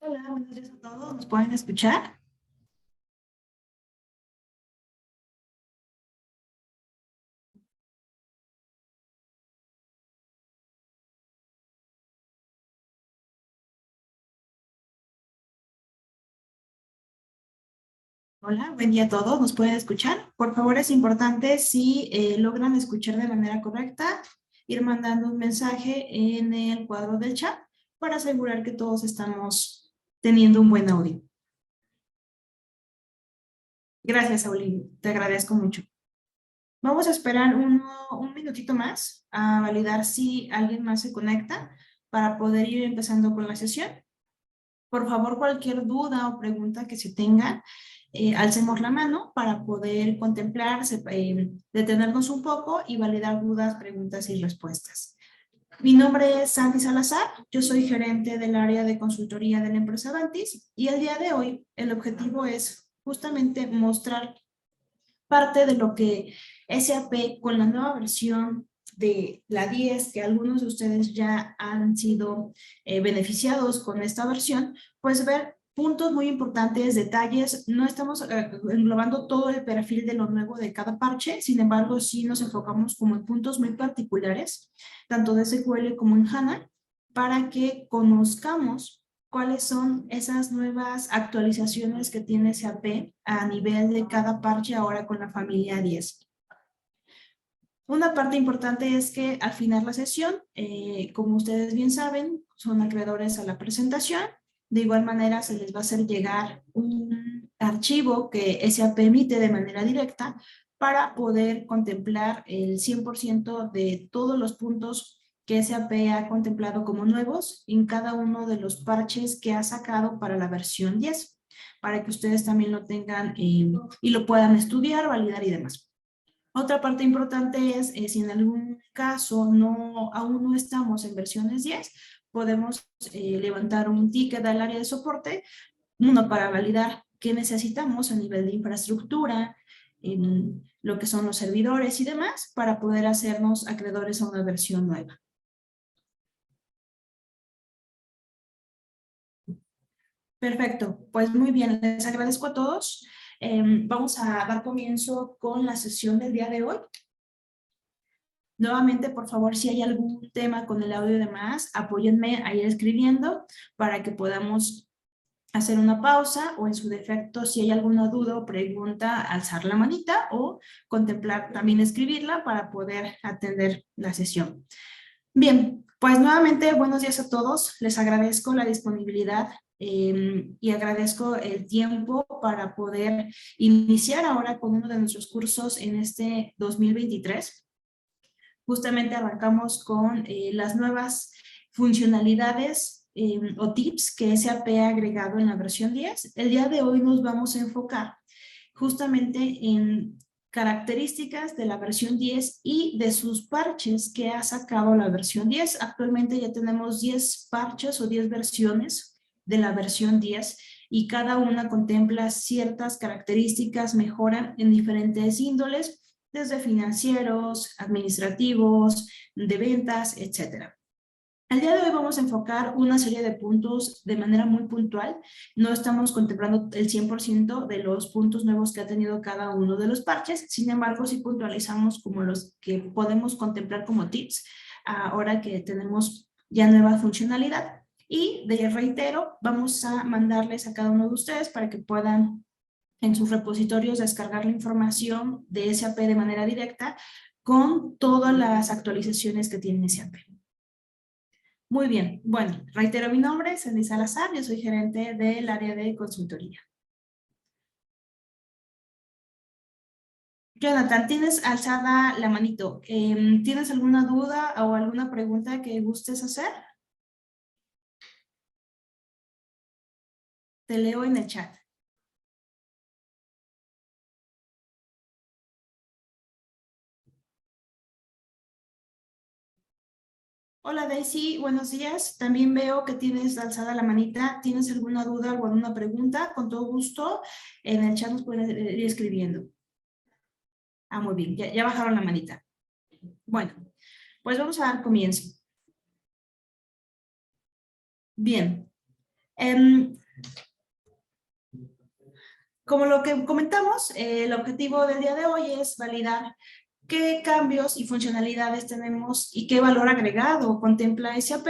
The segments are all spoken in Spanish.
Hola, buenos días a todos. ¿Nos pueden escuchar? Hola, buen día a todos. ¿Nos pueden escuchar? Por favor, es importante si logran escuchar de manera correcta, ir mandando un mensaje en el cuadro del chat para asegurar que todos estamos teniendo un buen audio. Gracias, Saulín. Te agradezco mucho. Vamos a esperar un minutito más a validar si alguien más se conecta para poder ir empezando con la sesión. Por favor, cualquier duda o pregunta que se tenga, alcemos la mano para poder contemplar, detenernos un poco y validar dudas, preguntas y respuestas. Mi nombre es Sandy Salazar, yo soy gerente del área de consultoría de la empresa Avantis y el día de hoy el objetivo es justamente mostrar parte de lo que SAP con la nueva versión de la 10, que algunos de ustedes ya han sido beneficiados con esta versión, pues ver puntos muy importantes, detalles. No estamos englobando todo el perfil de lo nuevo de cada parche, sin embargo, sí nos enfocamos como en puntos muy particulares, tanto de SQL como en HANA, para que conozcamos cuáles son esas nuevas actualizaciones que tiene SAP a nivel de cada parche ahora con la familia 10. Una parte importante es que al final la sesión, como ustedes bien saben, son acreedores a la presentación. De igual manera, se les va a hacer llegar un archivo que SAP emite de manera directa para poder contemplar el 100% de todos los puntos que SAP ha contemplado como nuevos en cada uno de los parches que ha sacado para la versión 10, para que ustedes también lo tengan y lo puedan estudiar, validar y demás. Otra parte importante es, si en algún caso aún no estamos en versiones 10, podemos levantar un ticket al área de soporte, uno para validar qué necesitamos a nivel de infraestructura, en lo que son los servidores y demás, para poder hacernos acreedores a una versión nueva. Perfecto, pues muy bien, les agradezco a todos. Vamos a dar comienzo con la sesión del día de hoy. Nuevamente, por favor, si hay algún tema con el audio y demás, apóyenme a ir escribiendo para que podamos hacer una pausa o en su defecto, si hay alguna duda o pregunta, alzar la manita o contemplar también escribirla para poder atender la sesión. Bien, pues nuevamente buenos días a todos. Les agradezco la disponibilidad y agradezco el tiempo para poder iniciar ahora con uno de nuestros cursos en este 2023. Justamente arrancamos con las nuevas funcionalidades o tips que SAP ha agregado en la versión 10. El día de hoy nos vamos a enfocar justamente en características de la versión 10 y de sus parches que ha sacado la versión 10. Actualmente ya tenemos 10 parches o 10 versiones de la versión 10 y cada una contempla ciertas características, mejoran en diferentes índoles, desde financieros, administrativos, de ventas, etcétera. Al día de hoy vamos a enfocar una serie de puntos de manera muy puntual. No estamos contemplando el 100% de los puntos nuevos que ha tenido cada uno de los parches. Sin embargo, sí puntualizamos como los que podemos contemplar como tips ahora que tenemos ya nueva funcionalidad. Y de reitero, vamos a mandarles a cada uno de ustedes para que puedan en sus repositorios descargar la información de SAP de manera directa con todas las actualizaciones que tiene SAP. Muy bien, bueno, reitero mi nombre, Sandy Salazar, yo soy gerente del área de consultoría. Jonathan, tienes alzada la manito. ¿Tienes alguna duda o alguna pregunta que gustes hacer? Te leo en el chat. Hola Daisy, buenos días. También veo que tienes alzada la manita. ¿Tienes alguna duda o alguna pregunta? Con todo gusto, en el chat nos pueden ir escribiendo. Ah, muy bien, ya bajaron la manita. Bueno, pues vamos a dar comienzo. Bien, Em, Como lo que comentamos, el objetivo del día de hoy es validar qué cambios y funcionalidades tenemos y qué valor agregado contempla SAP.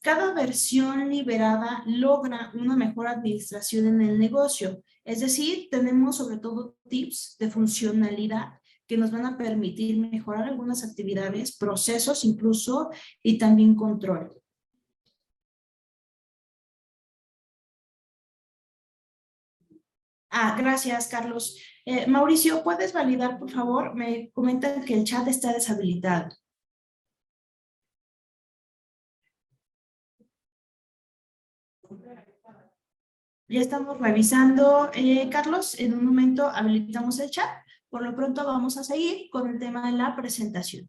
Cada versión liberada logra una mejor administración en el negocio. Es decir, tenemos sobre todo tips de funcionalidad que nos van a permitir mejorar algunas actividades, procesos incluso, y también control. Gracias, Carlos. Mauricio, ¿puedes validar, por favor? Me comentan que el chat está deshabilitado. Ya estamos revisando, Carlos. En un momento habilitamos el chat. Por lo pronto vamos a seguir con el tema de la presentación.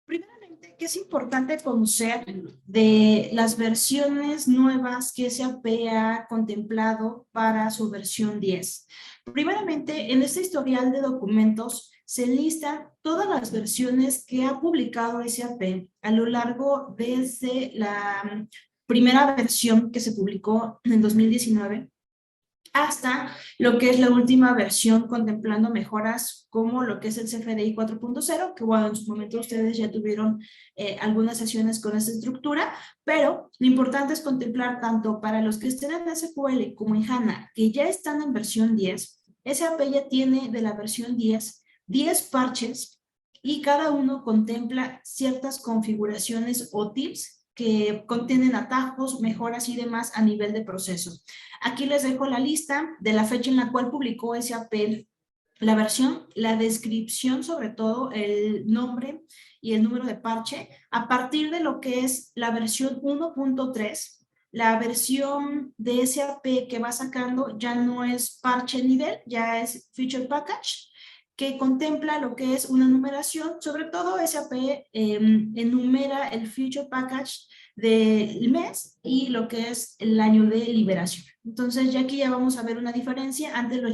Primeramente, ¿qué es importante conocer de las versiones nuevas que SAP ha contemplado para su versión 10? Primeramente, en este historial de documentos se listan todas las versiones que ha publicado SAP a lo largo desde la primera versión que se publicó en 2019 hasta lo que es la última versión contemplando mejoras como lo que es el CFDI 4.0, que bueno, en su momento ustedes ya tuvieron algunas sesiones con esta estructura, pero lo importante es contemplar tanto para los que estén en SQL como en HANA, que ya están en versión 10, SAP ya tiene de la versión 10 parches y cada uno contempla ciertas configuraciones o tips que contienen atajos, mejoras y demás a nivel de proceso. Aquí les dejo la lista de la fecha en la cual publicó SAP la versión, la descripción, sobre todo el nombre y el número de parche, a partir de lo que es la versión 1.3. La versión de SAP que va sacando ya no es parche nivel, ya es feature package, que contempla lo que es una numeración. Sobre todo SAP enumera el feature package del mes y lo que es el año de liberación. Entonces ya aquí ya vamos a ver una diferencia. Antes los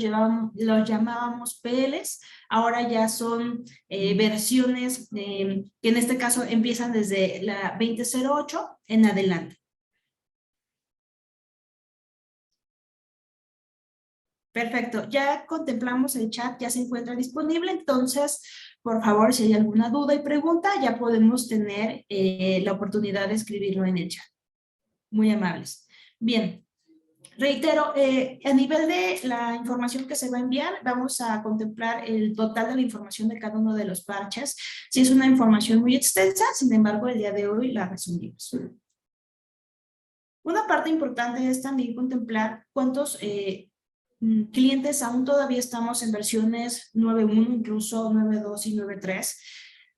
llamábamos PLs, ahora ya son versiones que en este caso empiezan desde la 2008 en adelante. Perfecto, ya contemplamos el chat, ya se encuentra disponible, entonces, por favor, si hay alguna duda y pregunta, ya podemos tener la oportunidad de escribirlo en el chat. Muy amables. Bien, reitero, a nivel de la información que se va a enviar, vamos a contemplar el total de la información de cada uno de los parches. Si es una información muy extensa, sin embargo, el día de hoy la resumimos. Una parte importante es también contemplar cuántos clientes aún todavía estamos en versiones 9.1, incluso 9.2 y 9.3.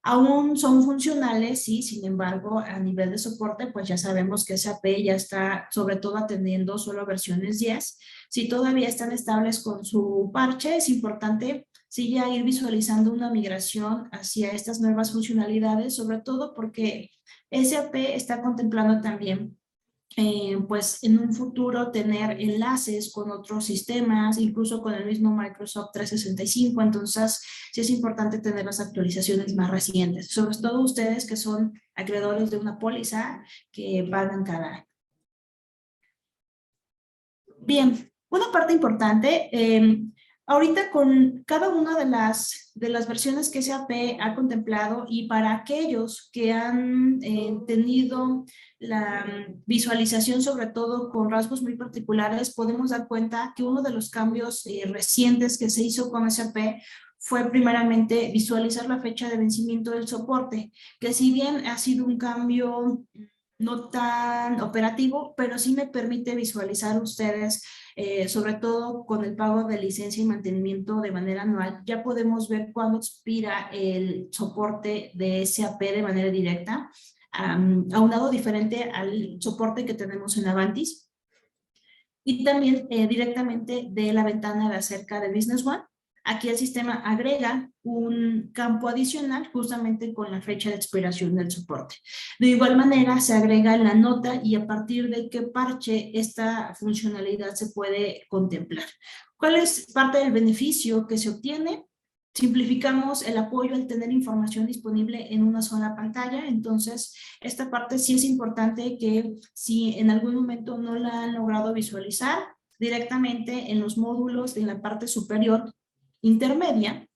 Aún son funcionales, sí, sin embargo, a nivel de soporte, pues ya sabemos que SAP ya está sobre todo atendiendo solo versiones 10. Si todavía están estables con su parche, es importante sí ya ir visualizando una migración hacia estas nuevas funcionalidades, sobre todo porque SAP está contemplando también pues en un futuro tener enlaces con otros sistemas, incluso con el mismo Microsoft 365, entonces sí es importante tener las actualizaciones más recientes, sobre todo ustedes que son acreedores de una póliza que pagan cada año. Bien, una parte importante, ahorita con cada una de las versiones que SAP ha contemplado y para aquellos que han tenido la visualización sobre todo con rasgos muy particulares, podemos dar cuenta que uno de los cambios recientes que se hizo con SAP fue primeramente visualizar la fecha de vencimiento del soporte, que si bien ha sido un cambio no tan operativo, pero sí me permite visualizar ustedes, sobre todo con el pago de licencia y mantenimiento de manera anual, ya podemos ver cuándo expira el soporte de SAP de manera directa, aunado diferente al soporte que tenemos en Avantis, y también directamente de la ventana de acerca de Business One. Aquí el sistema agrega un campo adicional justamente con la fecha de expiración del soporte. De igual manera, se agrega la nota y a partir de qué parche esta funcionalidad se puede contemplar. ¿Cuál es parte del beneficio que se obtiene? Simplificamos el apoyo al tener información disponible en una sola pantalla. Entonces, esta parte sí es importante que si en algún momento no la han logrado visualizar, directamente en los módulos de la parte superior intermedia,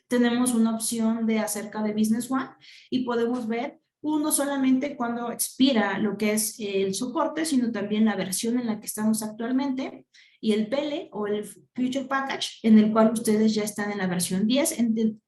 tenemos una opción de acerca de Business One y podemos ver no solamente cuando expira lo que es el soporte, sino también la versión en la que estamos actualmente y el PL o el Future Package en el cual ustedes ya están en la versión 10.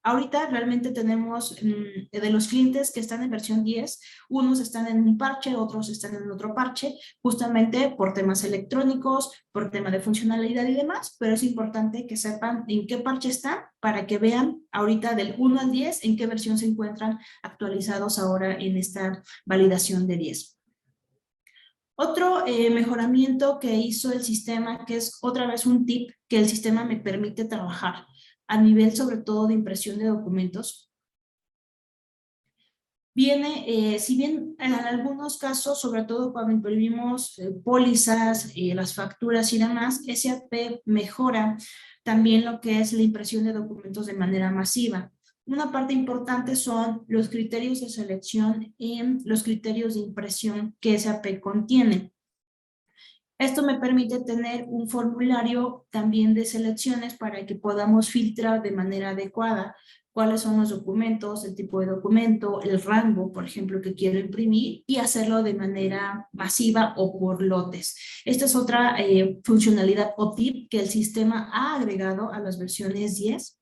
Ahorita realmente tenemos de los clientes que están en versión 10, unos están en un parche, otros están en otro parche, justamente por temas electrónicos, por tema de funcionalidad y demás, pero es importante que sepan en qué parche están para que vean ahorita del 1 al 10 en qué versión se encuentran actualizados ahora en esta validación de 10. Otro mejoramiento que hizo el sistema, que es otra vez un tip que el sistema me permite trabajar a nivel sobre todo de impresión de documentos, viene, si bien en algunos casos, sobre todo cuando imprimimos pólizas, las facturas y demás, SAP mejora también lo que es la impresión de documentos de manera masiva. Una parte importante son los criterios de selección y los criterios de impresión que SAP contiene. Esto me permite tener un formulario también de selecciones para que podamos filtrar de manera adecuada cuáles son los documentos, el tipo de documento, el rango, por ejemplo, que quiero imprimir y hacerlo de manera masiva o por lotes. Esta es otra funcionalidad o tip que el sistema ha agregado a las versiones 10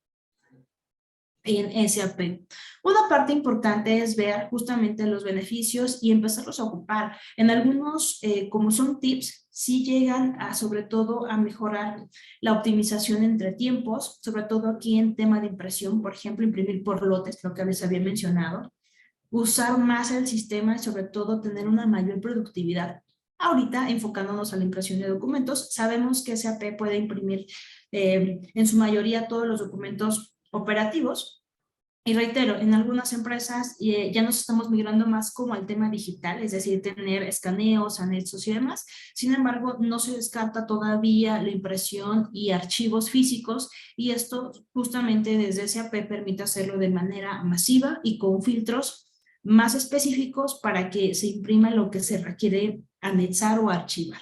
en SAP. Una parte importante es ver justamente los beneficios y empezarlos a ocupar. En algunos, como son tips, sí llegan a, sobre todo, a mejorar la optimización entre tiempos, sobre todo aquí en tema de impresión, por ejemplo, imprimir por lotes, lo que les había mencionado, usar más el sistema y sobre todo tener una mayor productividad. Ahorita, enfocándonos a la impresión de documentos, sabemos que SAP puede imprimir en su mayoría todos los documentos operativos. Y reitero, en algunas empresas ya nos estamos migrando más como al tema digital, es decir, tener escaneos, anexos y demás. Sin embargo, no se descarta todavía la impresión y archivos físicos y esto justamente desde SAP permite hacerlo de manera masiva y con filtros más específicos para que se imprima lo que se requiere anexar o archivar.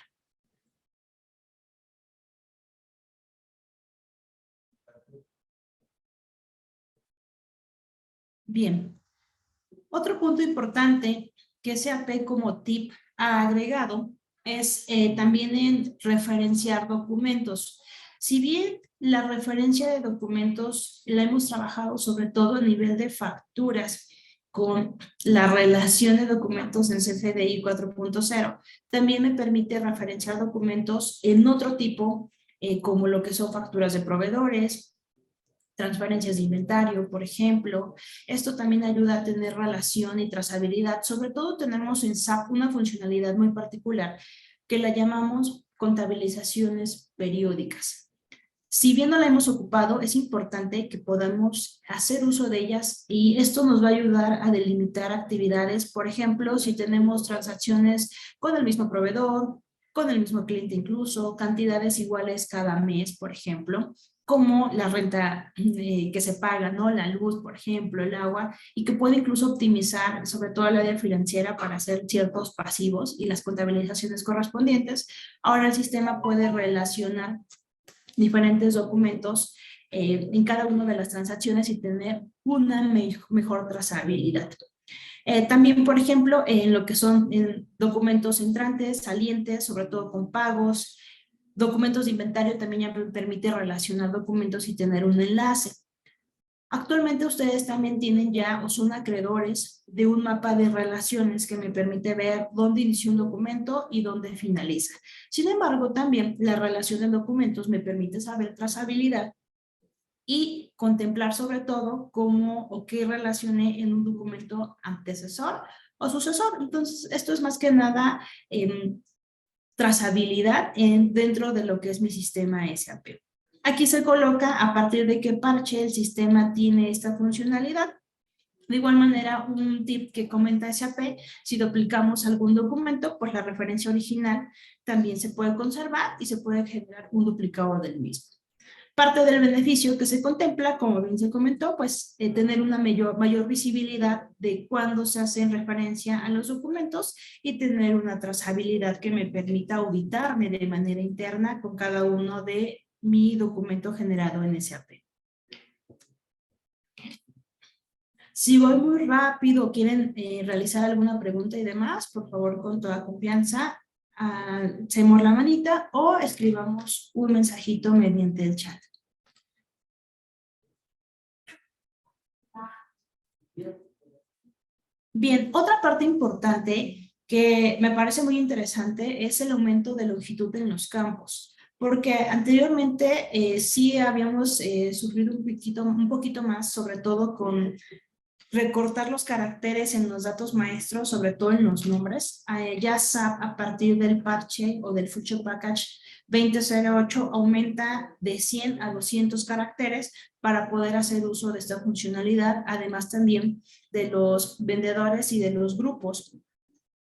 Bien, otro punto importante que SAP como tip ha agregado es también en referenciar documentos. Si bien la referencia de documentos la hemos trabajado sobre todo a nivel de facturas con la relación de documentos en CFDI 4.0, también me permite referenciar documentos en otro tipo, como lo que son facturas de proveedores, transferencias de inventario, por ejemplo. Esto también ayuda a tener relación y trazabilidad. Sobre todo tenemos en SAP una funcionalidad muy particular que la llamamos contabilizaciones periódicas. Si bien no la hemos ocupado, es importante que podamos hacer uso de ellas y esto nos va a ayudar a delimitar actividades. Por ejemplo, si tenemos transacciones con el mismo proveedor, con el mismo cliente incluso, cantidades iguales cada mes, por ejemplo, como la renta que se paga, ¿no? La luz, por ejemplo, el agua, y que puede incluso optimizar, sobre todo el área financiera, para hacer ciertos pasivos y las contabilizaciones correspondientes. Ahora el sistema puede relacionar diferentes documentos en cada una de las transacciones y tener una mejor trazabilidad. También, por ejemplo, en lo que son documentos entrantes, salientes, sobre todo con pagos, documentos de inventario también ya permite relacionar documentos y tener un enlace. Actualmente ustedes también tienen ya o son acreedores de un mapa de relaciones que me permite ver dónde inició un documento y dónde finaliza. Sin embargo, también la relación de documentos me permite saber trazabilidad y contemplar sobre todo cómo o qué relacione en un documento antecesor o sucesor. Entonces, esto es más que nada trazabilidad dentro de lo que es mi sistema SAP. Aquí se coloca a partir de qué parche el sistema tiene esta funcionalidad. De igual manera, un tip que comenta SAP, si duplicamos algún documento, pues la referencia original también se puede conservar y se puede generar un duplicado del mismo. Parte del beneficio que se contempla, como bien se comentó, pues tener una mayor visibilidad de cuándo se hacen referencia a los documentos y tener una trazabilidad que me permita ubicarme de manera interna con cada uno de mi documento generado en SAP. Si voy muy rápido o quieren realizar alguna pregunta y demás, por favor, con toda confianza, hacemos la manita o escribamos un mensajito mediante el chat. Bien, otra parte importante que me parece muy interesante es el aumento de longitud en los campos, porque anteriormente sí habíamos sufrido un poquito más, sobre todo con recortar los caracteres en los datos maestros, sobre todo en los nombres. Ya SAP a partir del parche o del Feature Package 2008 aumenta de 100 a 200 caracteres para poder hacer uso de esta funcionalidad, además también de los vendedores y de los grupos,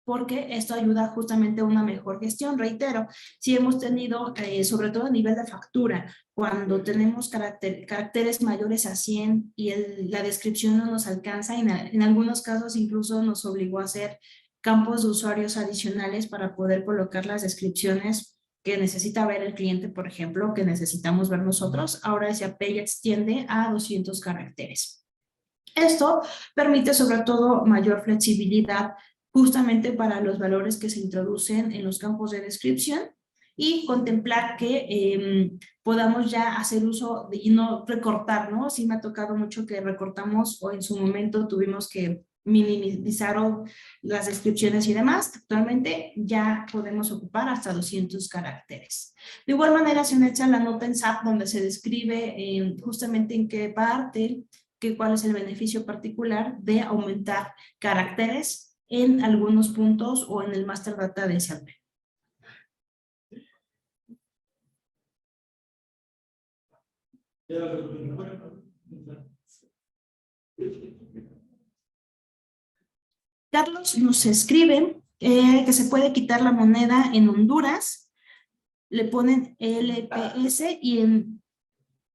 porque esto ayuda justamente a una mejor gestión. Reitero, si hemos tenido, sobre todo a nivel de factura, cuando tenemos caracteres mayores a 100 y la descripción no nos alcanza, en algunos casos incluso nos obligó a hacer campos de usuarios adicionales para poder colocar las descripciones que necesita ver el cliente, por ejemplo, que necesitamos ver nosotros. Ahora SAP ya extiende a 200 caracteres. Esto permite sobre todo mayor flexibilidad justamente para los valores que se introducen en los campos de descripción y contemplar que podamos ya hacer uso y no recortar, ¿no? Sí me ha tocado mucho que recortamos o en su momento tuvimos que minimizar las descripciones y demás. Actualmente ya podemos ocupar hasta 200 caracteres. De igual manera se echa la nota en SAP donde se describe justamente en qué parte, cuál es el beneficio particular de aumentar caracteres en algunos puntos o en el master data de SAP. Carlos nos escribe que se puede quitar la moneda en Honduras, le ponen LPS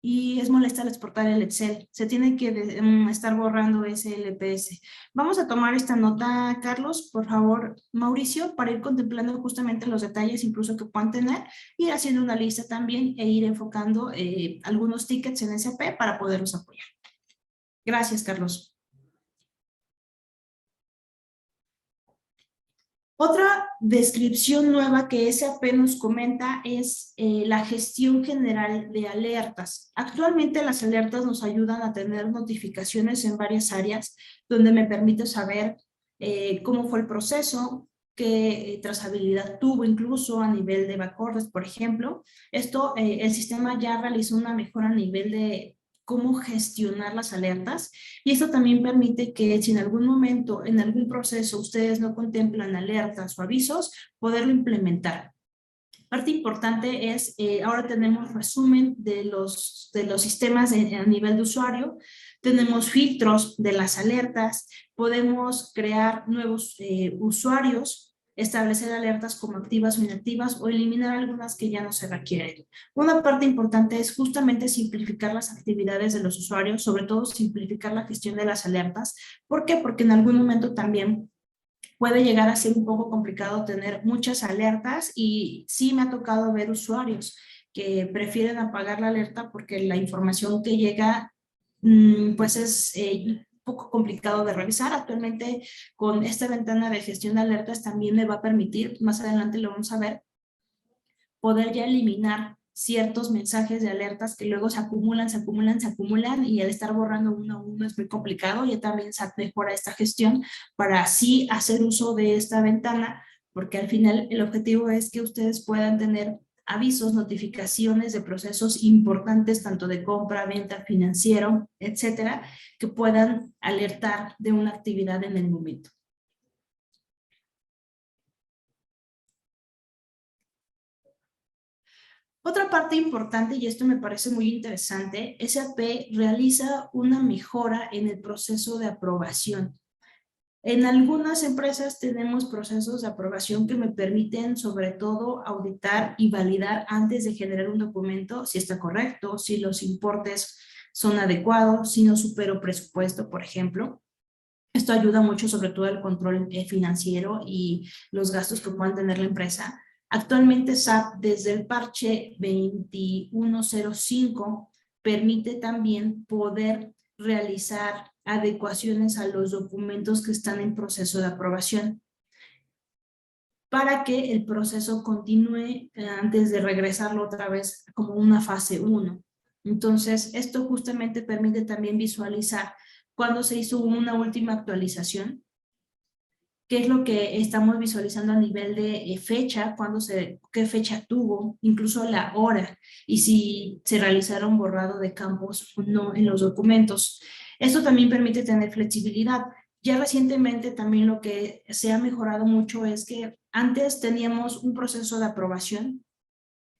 y es molesta al exportar el Excel. Se tiene que estar borrando ese LPS. Vamos a tomar esta nota, Carlos, por favor, Mauricio, para ir contemplando justamente los detalles incluso que puedan tener, ir haciendo una lista también e ir enfocando algunos tickets en SAP para poderlos apoyar. Gracias, Carlos. Otra descripción nueva que SAP nos comenta es la gestión general de alertas. Actualmente las alertas nos ayudan a tener notificaciones en varias áreas donde me permite saber cómo fue el proceso, qué trazabilidad tuvo incluso a nivel de backorders, por ejemplo. Esto, el sistema ya realizó una mejora a nivel de cómo gestionar las alertas y esto también permite que si en algún momento, en algún proceso, ustedes no contemplan alertas o avisos, poderlo implementar. Parte importante es, ahora tenemos resumen de los sistemas a nivel de usuario, tenemos filtros de las alertas, podemos crear nuevos usuarios, establecer alertas como activas o inactivas o eliminar algunas que ya no se requieren. Una parte importante es justamente simplificar las actividades de los usuarios, sobre todo simplificar la gestión de las alertas. ¿Por qué? Porque en algún momento también puede llegar a ser un poco complicado tener muchas alertas y sí me ha tocado ver usuarios que prefieren apagar la alerta porque la información que llega pues es un poco complicado de revisar. Actualmente con esta ventana de gestión de alertas también me va a permitir, más adelante lo vamos a ver, poder ya eliminar ciertos mensajes de alertas que luego se acumulan y al estar borrando uno a uno es muy complicado. Ya también se mejora esta gestión para así hacer uso de esta ventana, porque al final el objetivo es que ustedes puedan tener avisos, notificaciones de procesos importantes, tanto de compra, venta, financiero, etcétera, que puedan alertar de una actividad en el momento. Otra parte importante, y esto me parece muy interesante, SAP realiza una mejora en el proceso de aprobación. En algunas empresas tenemos procesos de aprobación que me permiten sobre todo auditar y validar antes de generar un documento si está correcto, si los importes son adecuados, si no supero presupuesto, por ejemplo. Esto ayuda mucho sobre todo al control financiero y los gastos que puedan tener la empresa. Actualmente SAP desde el parche 2105 permite también poder realizar adecuaciones a los documentos que están en proceso de aprobación para que el proceso continúe antes de regresarlo otra vez como una fase 1. Entonces, esto justamente permite también visualizar cuando se hizo una última actualización, qué es lo que estamos visualizando a nivel de fecha, qué fecha tuvo, incluso la hora, y si se realizaron borrado de campos o no en los documentos. Esto también permite tener flexibilidad. Ya recientemente también lo que se ha mejorado mucho es que antes teníamos un proceso de aprobación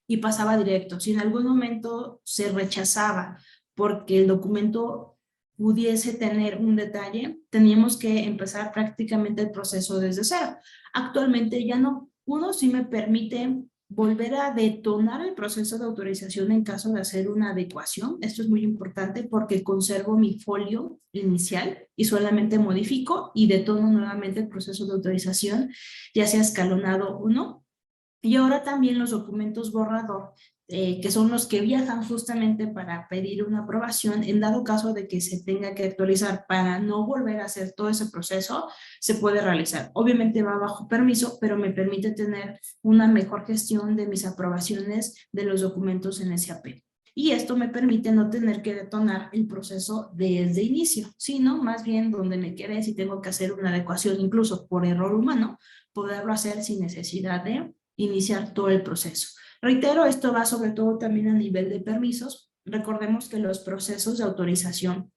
y pasaba directo. Si en algún momento se rechazaba porque el documento pudiese tener un detalle, teníamos que empezar prácticamente el proceso desde cero. Actualmente ya no. Uno sí me permite volver a detonar el proceso de autorización en caso de hacer una adecuación. Esto es muy importante porque conservo mi folio inicial y solamente modifico y detono nuevamente el proceso de autorización, ya sea escalonado o no. Y ahora también los documentos borrador, que son los que viajan justamente para pedir una aprobación, en dado caso de que se tenga que actualizar para no volver a hacer todo ese proceso, se puede realizar. Obviamente va bajo permiso, pero me permite tener una mejor gestión de mis aprobaciones de los documentos en SAP. Y esto me permite no tener que detonar el proceso desde inicio, sino más bien donde me quede, si tengo que hacer una adecuación incluso por error humano, poderlo hacer sin necesidad de iniciar todo el proceso. Reitero, esto va sobre todo también a nivel de permisos. Recordemos que los procesos de autorización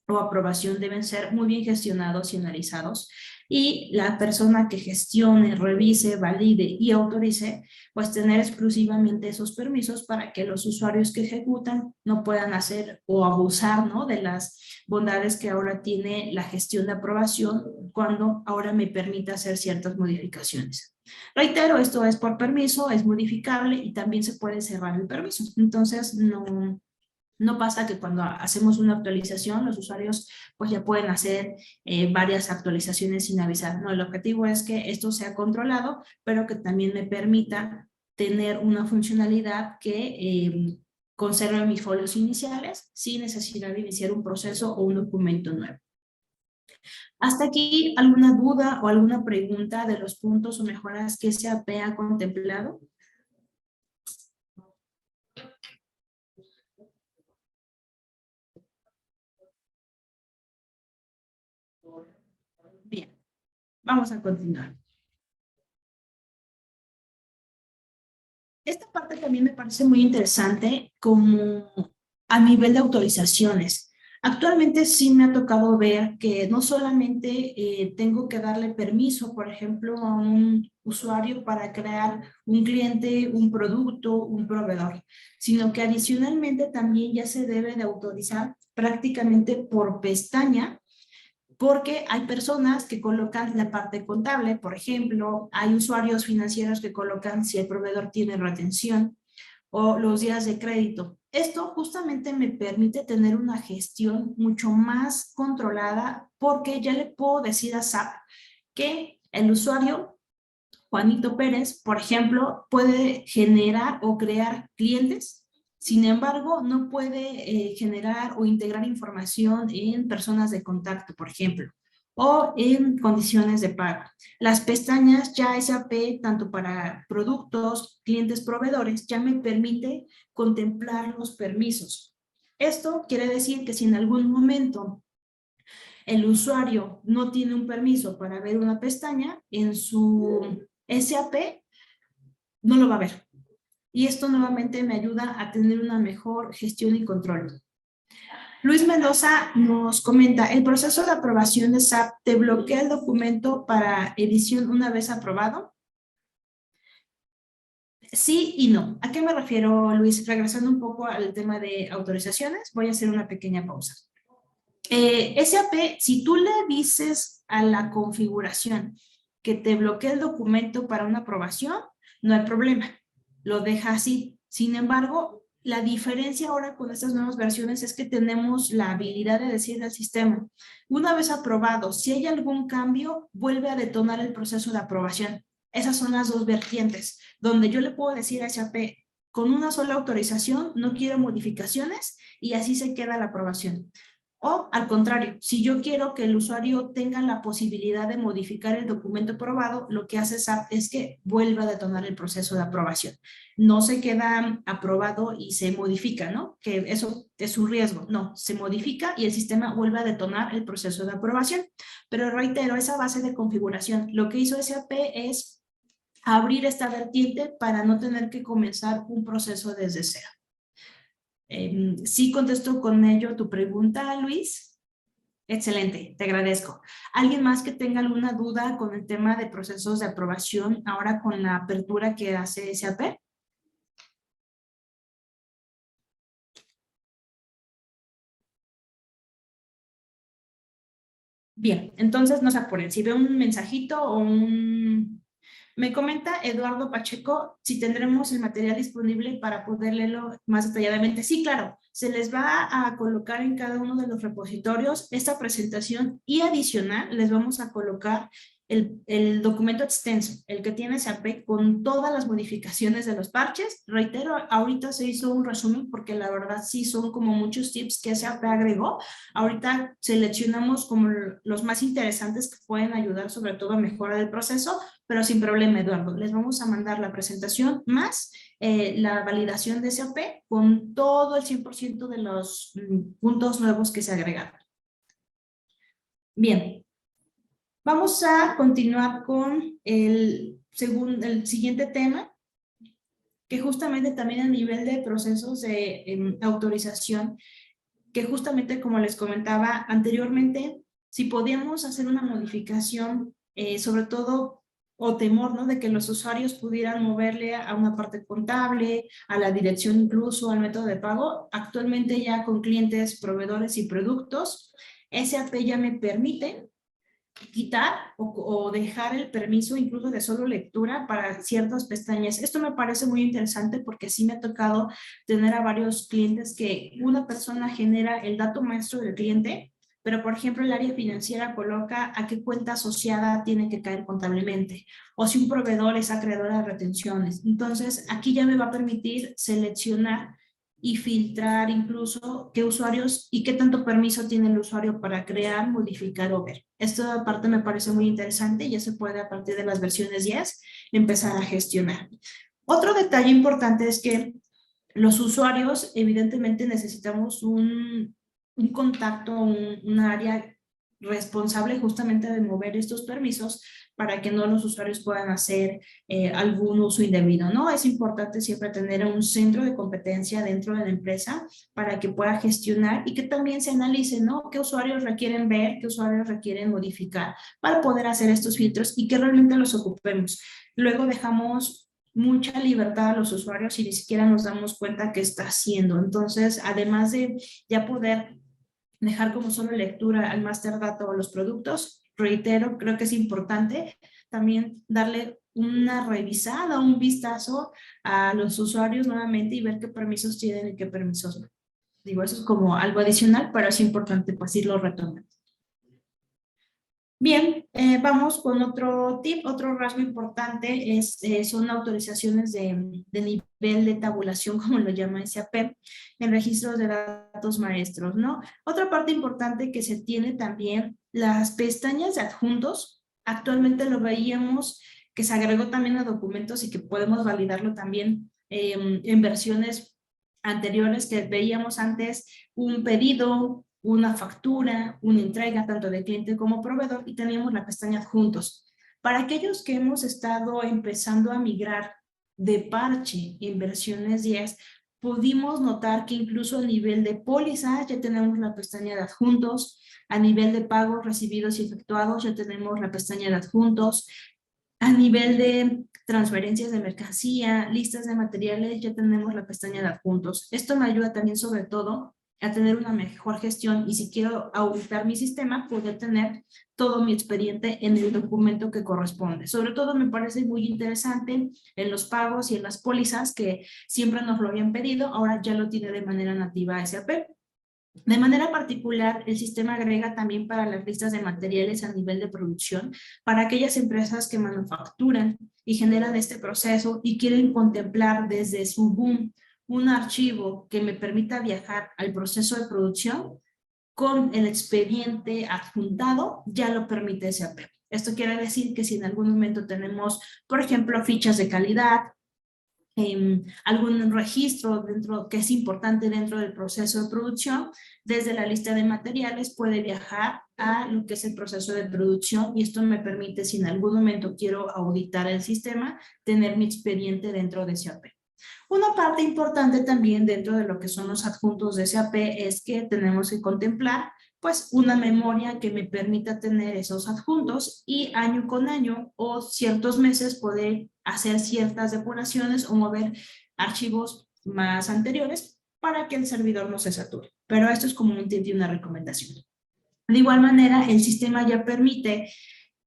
o aprobación deben ser muy bien gestionados y analizados, y la persona que gestione, revise, valide y autorice, pues tener exclusivamente esos permisos para que los usuarios que ejecutan no puedan hacer o abusar, ¿no?, de las bondades que ahora tiene la gestión de aprobación cuando ahora me permite hacer ciertas modificaciones. Reitero, esto es por permiso, es modificable y también se puede cerrar el permiso. Entonces, no pasa que cuando hacemos una actualización, los usuarios pues ya pueden hacer varias actualizaciones sin avisar. No, el objetivo es que esto sea controlado, pero que también me permita tener una funcionalidad que conserve mis folios iniciales sin necesidad de iniciar un proceso o un documento nuevo. ¿Hasta aquí alguna duda o alguna pregunta de los puntos o mejoras que SAP ha contemplado? Bien, vamos a continuar. Esta parte también me parece muy interesante como a nivel de autorizaciones. Actualmente sí me ha tocado ver que no solamente tengo que darle permiso, por ejemplo, a un usuario para crear un cliente, un producto, un proveedor, sino que adicionalmente también ya se debe de autorizar prácticamente por pestaña, porque hay personas que colocan la parte contable, por ejemplo, hay usuarios financieros que colocan si el proveedor tiene retención o los días de crédito. Esto justamente me permite tener una gestión mucho más controlada, porque ya le puedo decir a SAP que el usuario Juanito Pérez, por ejemplo, puede generar o crear clientes. Sin embargo, no puede generar o integrar información en personas de contacto, por ejemplo, o en condiciones de pago. Las pestañas ya SAP, tanto para productos, clientes, proveedores, ya me permite contemplar los permisos. Esto quiere decir que si en algún momento el usuario no tiene un permiso para ver una pestaña, en su SAP no lo va a ver. Y esto nuevamente me ayuda a tener una mejor gestión y control. Luis Mendoza nos comenta, el proceso de aprobación de SAP te bloquea el documento para edición una vez aprobado. Sí y no. ¿A qué me refiero, Luis? Regresando un poco al tema de autorizaciones, voy a hacer una pequeña pausa. SAP, si tú le dices a la configuración que te bloquee el documento para una aprobación, no hay problema, lo deja así. Sin embargo, la diferencia ahora con estas nuevas versiones es que tenemos la habilidad de decirle al sistema, una vez aprobado, si hay algún cambio, vuelve a detonar el proceso de aprobación. Esas son las dos vertientes, donde yo le puedo decir a SAP, con una sola autorización, no quiero modificaciones y así se queda la aprobación. O al contrario, si yo quiero que el usuario tenga la posibilidad de modificar el documento aprobado, lo que hace SAP es que vuelva a detonar el proceso de aprobación. No se queda aprobado y se modifica, ¿no? Que eso es un riesgo. No, se modifica y el sistema vuelve a detonar el proceso de aprobación. Pero reitero, esa base de configuración, lo que hizo SAP es abrir esta vertiente para no tener que comenzar un proceso desde cero. Sí contesto con ello tu pregunta, Luis. Excelente, te agradezco. ¿Alguien más que tenga alguna duda con el tema de procesos de aprobación ahora con la apertura que hace SAP? Bien, entonces no se apuren. Si ve un mensajito o un... Me comenta Eduardo Pacheco si tendremos el material disponible para poder leerlo más detalladamente. Sí, claro, se les va a colocar en cada uno de los repositorios esta presentación y adicional les vamos a colocar el documento extenso, el que tiene SAP con todas las modificaciones de los parches. Reitero, ahorita se hizo un resumen porque la verdad sí son como muchos tips que SAP agregó. Ahorita seleccionamos como los más interesantes que pueden ayudar sobre todo a mejorar el proceso, pero sin problema, Eduardo. Les vamos a mandar la presentación más la validación de SAP con todo el 100% de los puntos nuevos que se agregaron. Bien, vamos a continuar con el siguiente tema, que justamente también a nivel de procesos de autorización, que justamente como les comentaba anteriormente, si podíamos hacer una modificación, sobre todo, o temor, ¿no? De que los usuarios pudieran moverle a una parte contable, a la dirección incluso, al método de pago, actualmente ya con clientes, proveedores y productos, SAP ya me permite quitar o dejar el permiso incluso de solo lectura para ciertas pestañas. Esto me parece muy interesante porque sí me ha tocado tener a varios clientes que una persona genera el dato maestro del cliente, pero por ejemplo el área financiera coloca a qué cuenta asociada tiene que caer contablemente, o si un proveedor es acreedora de retenciones. Entonces aquí ya me va a permitir seleccionar y filtrar incluso qué usuarios y qué tanto permiso tiene el usuario para crear, modificar o ver. Esta parte me parece muy interesante y ya se puede a partir de las versiones 10 empezar a gestionar. Otro detalle importante es que los usuarios evidentemente necesitamos un contacto, una área responsable justamente de mover estos permisos para que no los usuarios puedan hacer algún uso indebido, ¿no? Es importante siempre tener un centro de competencia dentro de la empresa para que pueda gestionar y que también se analice, ¿no? ¿Qué usuarios requieren ver, qué usuarios requieren modificar para poder hacer estos filtros y que realmente los ocupemos? Luego dejamos mucha libertad a los usuarios y ni siquiera nos damos cuenta qué está haciendo. Entonces, además de ya poder dejar como solo lectura al master data o los productos, reitero, creo que es importante también darle una revisada, un vistazo a los usuarios nuevamente y ver qué permisos tienen y qué permisos no. Digo, eso es como algo adicional, pero es importante pues irlo retomando. Bien, vamos con otro tip, otro rasgo importante son autorizaciones de nivel de tabulación, como lo llama SAP, en registros de datos maestros, ¿no? Otra parte importante que se tiene también, las pestañas de adjuntos, actualmente lo veíamos que se agregó también a documentos y que podemos validarlo también en versiones anteriores que veíamos antes un pedido, una factura, una entrega tanto de cliente como proveedor y teníamos la pestaña adjuntos. Para aquellos que hemos estado empezando a migrar de parche en versiones 10, pudimos notar que incluso a nivel de pólizas ya tenemos la pestaña de adjuntos, a nivel de pagos recibidos y efectuados ya tenemos la pestaña de adjuntos, a nivel de transferencias de mercancía, listas de materiales, ya tenemos la pestaña de adjuntos. Esto me ayuda también sobre todo a tener una mejor gestión y si quiero auditar mi sistema, poder tener todo mi expediente en el documento que corresponde. Sobre todo me parece muy interesante en los pagos y en las pólizas que siempre nos lo habían pedido, ahora ya lo tiene de manera nativa SAP. De manera particular, el sistema agrega también para las listas de materiales a nivel de producción para aquellas empresas que manufacturan y generan este proceso y quieren contemplar desde su boom un archivo que me permita viajar al proceso de producción con el expediente adjuntado, ya lo permite SAP. Esto quiere decir que si en algún momento tenemos, por ejemplo, fichas de calidad, algún registro dentro, que es importante dentro del proceso de producción, desde la lista de materiales puede viajar a lo que es el proceso de producción y esto me permite, si en algún momento quiero auditar el sistema, tener mi expediente dentro de SAP. Una parte importante también dentro de lo que son los adjuntos de SAP es que tenemos que contemplar pues una memoria que me permita tener esos adjuntos y año con año o ciertos meses poder hacer ciertas depuraciones o mover archivos más anteriores para que el servidor no se sature. Pero esto es comúnmente una recomendación. De igual manera, el sistema ya permite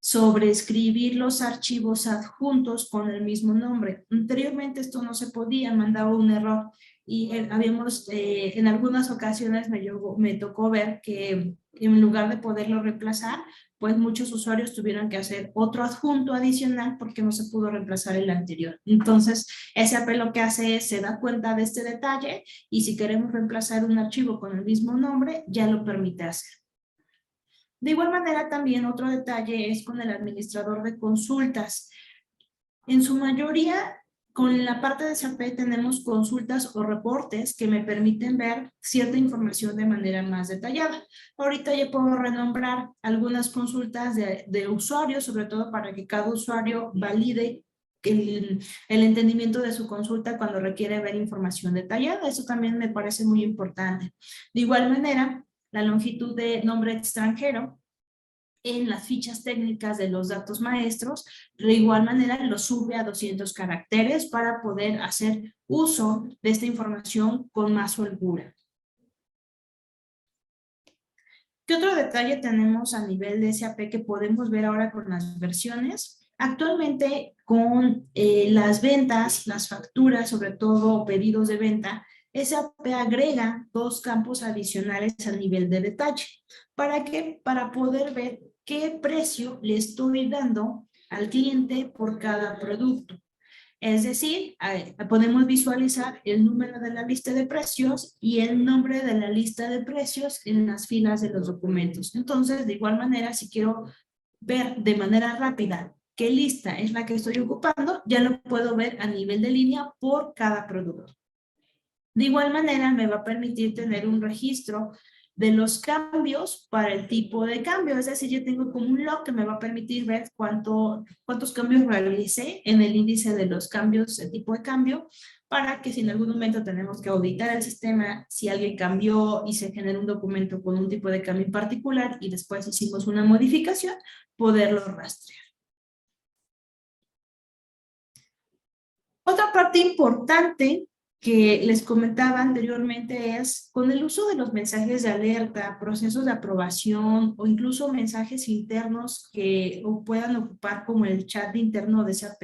sobreescribir los archivos adjuntos con el mismo nombre. Anteriormente esto no se podía, mandaba un error y en algunas ocasiones me tocó ver que en lugar de poderlo reemplazar, pues muchos usuarios tuvieron que hacer otro adjunto adicional porque no se pudo reemplazar el anterior. Entonces, SAP lo que hace es, se da cuenta de este detalle y si queremos reemplazar un archivo con el mismo nombre, ya lo permite hacer. De igual manera, también otro detalle es con el administrador de consultas. En su mayoría, con la parte de SAP tenemos consultas o reportes que me permiten ver cierta información de manera más detallada. Ahorita ya puedo renombrar algunas consultas de usuarios, sobre todo para que cada usuario valide el entendimiento de su consulta cuando requiere ver información detallada. Eso también me parece muy importante. De igual manera, la longitud de nombre extranjero en las fichas técnicas de los datos maestros, de igual manera lo sube a 200 caracteres para poder hacer uso de esta información con más holgura. ¿Qué otro detalle tenemos a nivel de SAP que podemos ver ahora con las versiones? Actualmente con las ventas, las facturas, sobre todo pedidos de venta, SAP agrega 2 campos adicionales a nivel de detalle. ¿Para qué? Para poder ver qué precio le estoy dando al cliente por cada producto. Es decir, podemos visualizar el número de la lista de precios y el nombre de la lista de precios en las filas de los documentos. Entonces, de igual manera, si quiero ver de manera rápida qué lista es la que estoy ocupando, ya lo puedo ver a nivel de línea por cada producto. De igual manera, me va a permitir tener un registro de los cambios para el tipo de cambio. Es decir, yo tengo como un log que me va a permitir ver cuántos cambios realicé en el índice de los cambios, el tipo de cambio, para que si en algún momento tenemos que auditar el sistema, si alguien cambió y se genera un documento con un tipo de cambio en particular y después hicimos una modificación, poderlo rastrear. Otra parte importante que les comentaba anteriormente es con el uso de los mensajes de alerta, procesos de aprobación o incluso mensajes internos que puedan ocupar como el chat interno de SAP.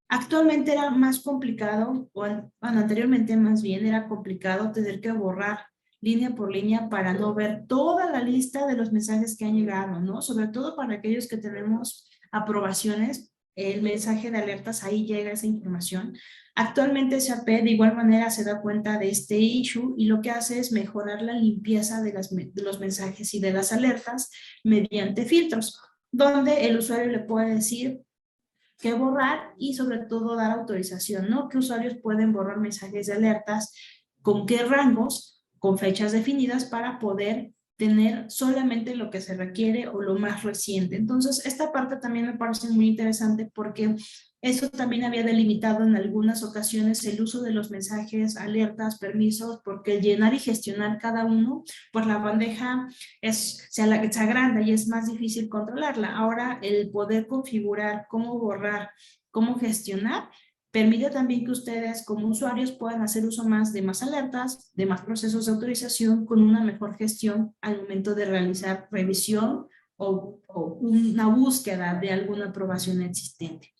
Actualmente era más complicado, bueno, anteriormente más bien era complicado tener que borrar línea por línea para no ver toda la lista de los mensajes que han llegado, ¿no? Sobre todo para aquellos que tenemos aprobaciones, el mensaje de alertas, ahí llega esa información. Actualmente SAP de igual manera se da cuenta de este issue y lo que hace es mejorar la limpieza de los mensajes y de las alertas mediante filtros, donde el usuario le puede decir qué borrar y sobre todo dar autorización, ¿no? ¿Qué usuarios pueden borrar mensajes de alertas? ¿Con qué rangos? Con fechas definidas para poder tener solamente lo que se requiere o lo más reciente. Entonces, esta parte también me parece muy interesante porque eso también había delimitado en algunas ocasiones el uso de los mensajes, alertas, permisos, porque el llenar y gestionar cada uno, pues la bandeja se agranda y es más difícil controlarla. Ahora, el poder configurar cómo borrar cómo gestionar, permite también que ustedes como usuarios puedan hacer uso más de más alertas, de más procesos de autorización con una mejor gestión al momento de realizar revisión o una búsqueda de alguna aprobación existente.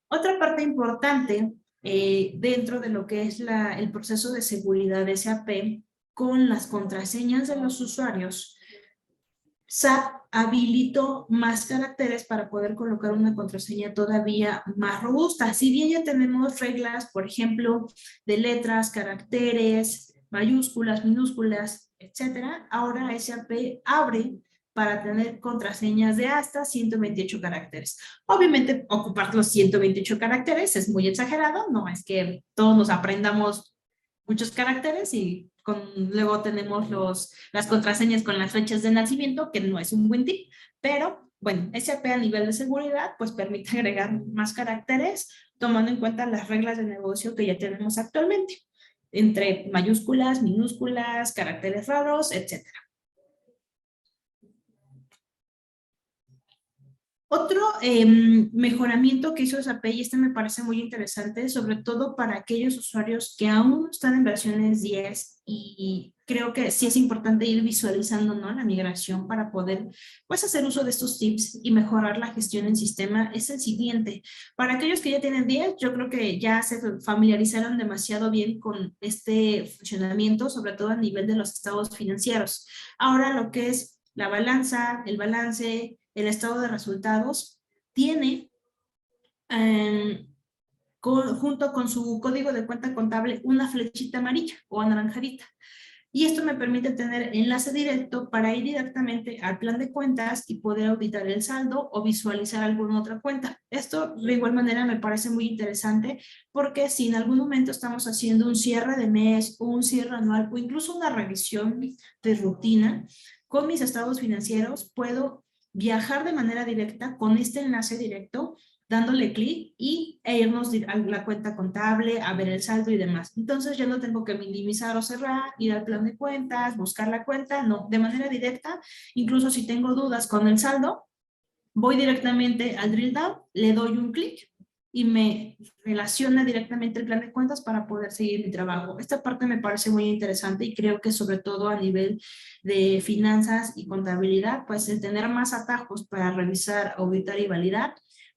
Otra parte importante dentro de lo que es el proceso de seguridad de SAP con las contraseñas de los usuarios, SAP habilitó más caracteres para poder colocar una contraseña todavía más robusta. Si bien ya tenemos reglas, por ejemplo, de letras, caracteres, mayúsculas, minúsculas, etcétera, ahora SAP abre para tener contraseñas de hasta 128 caracteres. Obviamente, ocupar los 128 caracteres es muy exagerado, no es que todos nos aprendamos muchos caracteres y luego tenemos las contraseñas con las fechas de nacimiento, que no es un buen tip, pero bueno, SAP a nivel de seguridad pues permite agregar más caracteres tomando en cuenta las reglas de negocio que ya tenemos actualmente, entre mayúsculas, minúsculas, caracteres raros, etcétera. Otro mejoramiento que hizo SAP, y este me parece muy interesante, sobre todo para aquellos usuarios que aún no están en versiones 10 y creo que sí es importante ir visualizando, ¿no?, la migración para poder pues hacer uso de estos tips y mejorar la gestión en sistema, es el siguiente. Para aquellos que ya tienen 10, yo creo que ya se familiarizaron demasiado bien con este funcionamiento, sobre todo a nivel de los estados financieros. Ahora lo que es la balanza, el balance, el estado de resultados, tiene junto con su código de cuenta contable una flechita amarilla o anaranjadita. Y esto me permite tener enlace directo para ir directamente al plan de cuentas y poder auditar el saldo o visualizar alguna otra cuenta. Esto de igual manera me parece muy interesante porque si en algún momento estamos haciendo un cierre de mes o un cierre anual o incluso una revisión de rutina con mis estados financieros, puedo viajar de manera directa con este enlace directo dándole clic e irnos a la cuenta contable, a ver el saldo y demás. Entonces yo no tengo que minimizar o cerrar, ir al plan de cuentas, buscar la cuenta, no, de manera directa. Incluso si tengo dudas con el saldo, voy directamente al drill down, le doy un clic y me relaciona directamente el plan de cuentas para poder seguir mi trabajo. Esta parte me parece muy interesante y creo que sobre todo a nivel de finanzas y contabilidad, pues el tener más atajos para revisar, auditar y validar,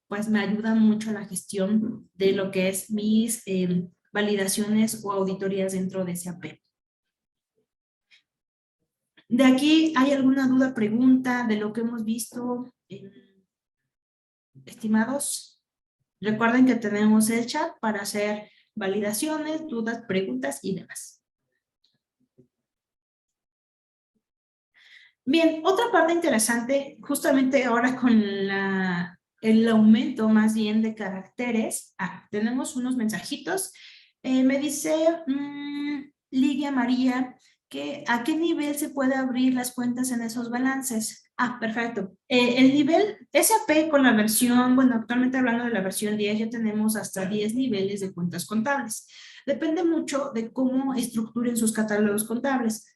pues me ayuda mucho a la gestión de lo que es mis validaciones o auditorías dentro de SAP. ¿De aquí hay alguna duda, pregunta de lo que hemos visto, estimados? Recuerden que tenemos el chat para hacer validaciones, dudas, preguntas y demás. Bien, otra parte interesante, justamente ahora con el aumento más bien de caracteres, tenemos unos mensajitos. Me dice Lidia María que a qué nivel se puede abrir las cuentas en esos balances. Perfecto. El nivel SAP con la versión, bueno, actualmente hablando de la versión 10, ya tenemos hasta 10 niveles de cuentas contables. Depende mucho de cómo estructuren sus catálogos contables.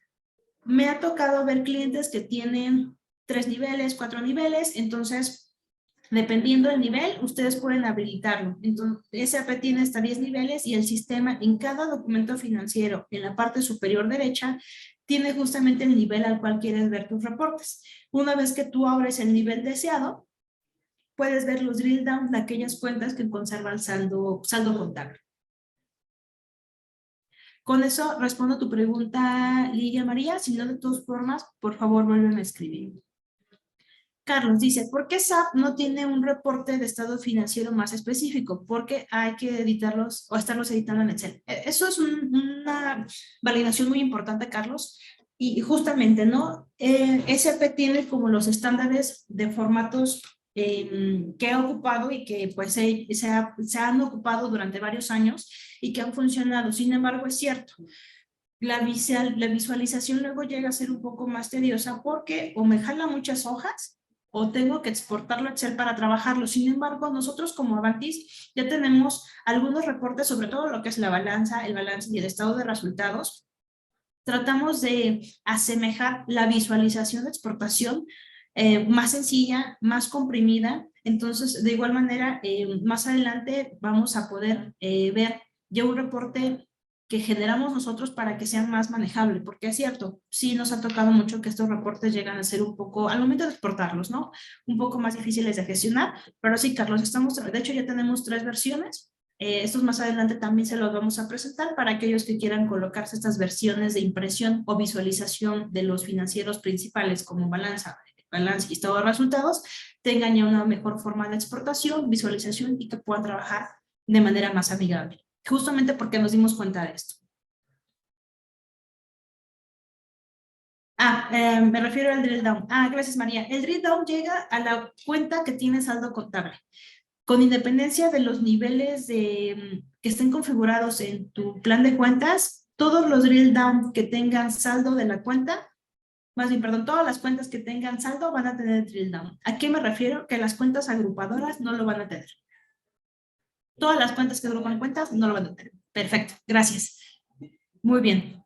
Me ha tocado ver clientes que tienen 3 niveles, 4 niveles, entonces, dependiendo del nivel, ustedes pueden habilitarlo. Entonces, SAP tiene hasta 10 niveles y el sistema en cada documento financiero, en la parte superior derecha, tiene justamente el nivel al cual quieres ver tus reportes. Una vez que tú abres el nivel deseado, puedes ver los drill down de aquellas cuentas que conservan saldo contable. Con eso respondo a tu pregunta, Lidia María. Si no, de todas formas, por favor, vuelven a escribir. Carlos dice, ¿por qué SAP no tiene un reporte de estado financiero más específico? Porque hay que editarlos o estarlos editando en Excel. Eso es una validación muy importante, Carlos. Y justamente, ¿no? SAP tiene como los estándares de formatos que ha ocupado y que pues se han ocupado durante varios años y que han funcionado. Sin embargo, es cierto, la visualización luego llega a ser un poco más tediosa porque o me jala muchas hojas o tengo que exportarlo a Excel para trabajarlo. Sin embargo, nosotros como Avantis ya tenemos algunos reportes sobre todo lo que es la balanza, el balance y el estado de resultados. Tratamos de asemejar la visualización de exportación más sencilla, más comprimida. Entonces, de igual manera, más adelante vamos a poder ver ya un reporte que generamos nosotros para que sea más manejable, porque es cierto, sí nos ha tocado mucho que estos reportes llegan a ser un poco, al momento de exportarlos, ¿no? Un poco más difíciles de gestionar, pero sí, Carlos, de hecho ya tenemos 3 versiones. Estos más adelante también se los vamos a presentar para aquellos que quieran colocarse estas versiones de impresión o visualización de los financieros principales como balance y estado de resultados, tengan ya una mejor forma de exportación, visualización y que puedan trabajar de manera más amigable. Justamente porque nos dimos cuenta de esto. Me refiero al drill down. Gracias, María. El drill down llega a la cuenta que tiene saldo contable. Con independencia de los niveles que estén configurados en tu plan de cuentas, todos los drill down que tengan saldo de la cuenta, más bien, perdón, todas las cuentas que tengan saldo van a tener drill down. ¿A qué me refiero? Que las cuentas agrupadoras no lo van a tener. Todas las cuentas que agrupan cuentas no lo van a tener. Perfecto, gracias. Muy bien.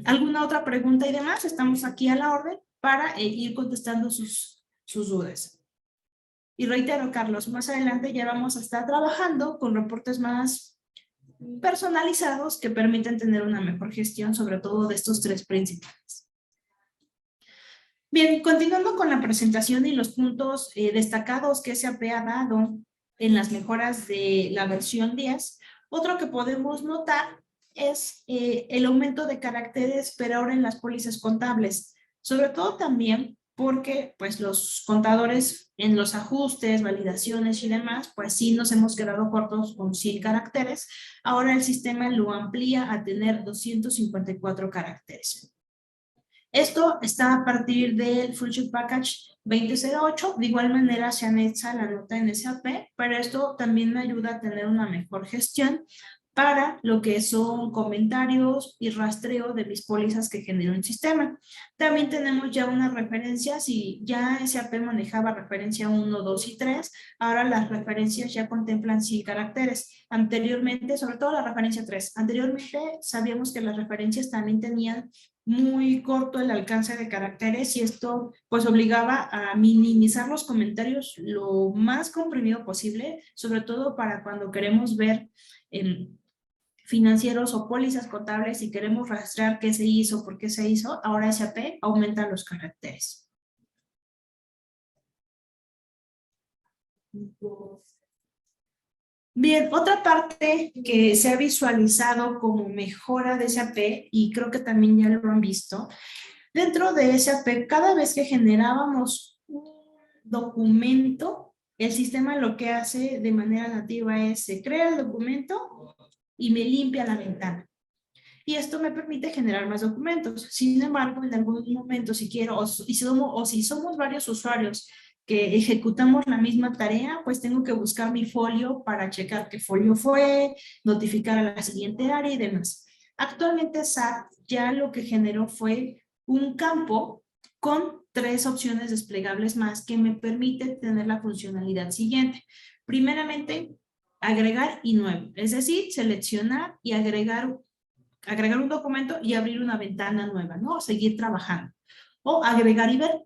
¿Alguna otra pregunta y demás? Estamos aquí a la orden para ir contestando sus dudas. Y reitero, Carlos, más adelante ya vamos a estar trabajando con reportes más personalizados que permiten tener una mejor gestión, sobre todo de estos 3 principales. Bien, continuando con la presentación y los puntos destacados que SAP ha dado en las mejoras de la versión 10, otro que podemos notar es el aumento de caracteres, pero ahora en las pólizas contables, sobre todo también porque pues los contadores en los ajustes, validaciones y demás, pues sí nos hemos quedado cortos con 100 caracteres. Ahora el sistema lo amplía a tener 254 caracteres. Esto está a partir del Function Package 2008. De igual manera se anexa la nota en SAP, pero esto también me ayuda a tener una mejor gestión para lo que son comentarios y rastreo de mis pólizas que genera un sistema. También tenemos ya una referencia, si ya SAP manejaba referencia 1, 2 y 3, ahora las referencias ya contemplan 100 caracteres. Anteriormente, sobre todo la referencia 3, anteriormente sabíamos que las referencias también tenían muy corto el alcance de caracteres y esto pues obligaba a minimizar los comentarios lo más comprimido posible, sobre todo para cuando queremos ver financieros o pólizas contables y queremos rastrear qué se hizo, por qué se hizo. Ahora SAP aumenta los caracteres. Bien, otra parte que se ha visualizado como mejora de SAP, y creo que también ya lo han visto, dentro de SAP, cada vez que generábamos un documento, el sistema lo que hace de manera nativa es se crea el documento y me limpia la ventana. Y esto me permite generar más documentos. Sin embargo, en algún momento, si quiero, o si somos varios usuarios que ejecutamos la misma tarea, pues tengo que buscar mi folio para checar qué folio fue, notificar a la siguiente área y demás. Actualmente SAP ya lo que generó fue un campo con 3 opciones desplegables más que me permite tener la funcionalidad siguiente. Primeramente, agregar y nuevo, es decir, seleccionar y agregar un documento y abrir una ventana nueva, ¿no? Seguir trabajando. O agregar y ver,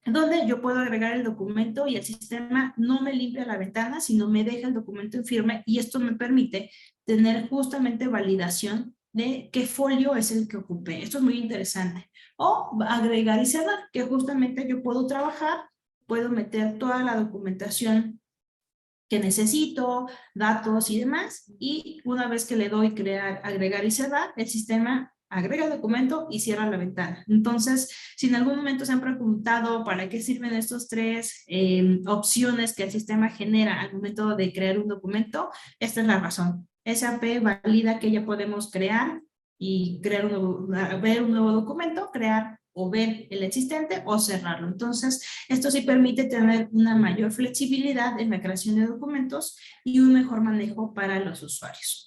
donde yo puedo agregar el documento y el sistema no me limpia la ventana, sino me deja el documento en firme y esto me permite tener justamente validación de qué folio es el que ocupé. Esto es muy interesante. O agregar y cerrar, que justamente yo puedo trabajar, puedo meter toda la documentación que necesito, datos y demás, y una vez que le doy crear, agregar y cerrar, el sistema agrega el documento y cierra la ventana. Entonces, si en algún momento se han preguntado para qué sirven estos 3 opciones que el sistema genera al momento de crear un documento, esta es la razón. SAP valida que ya podemos crear y ver un nuevo documento, crear o ver el existente o cerrarlo. Entonces, esto sí permite tener una mayor flexibilidad en la creación de documentos y un mejor manejo para los usuarios.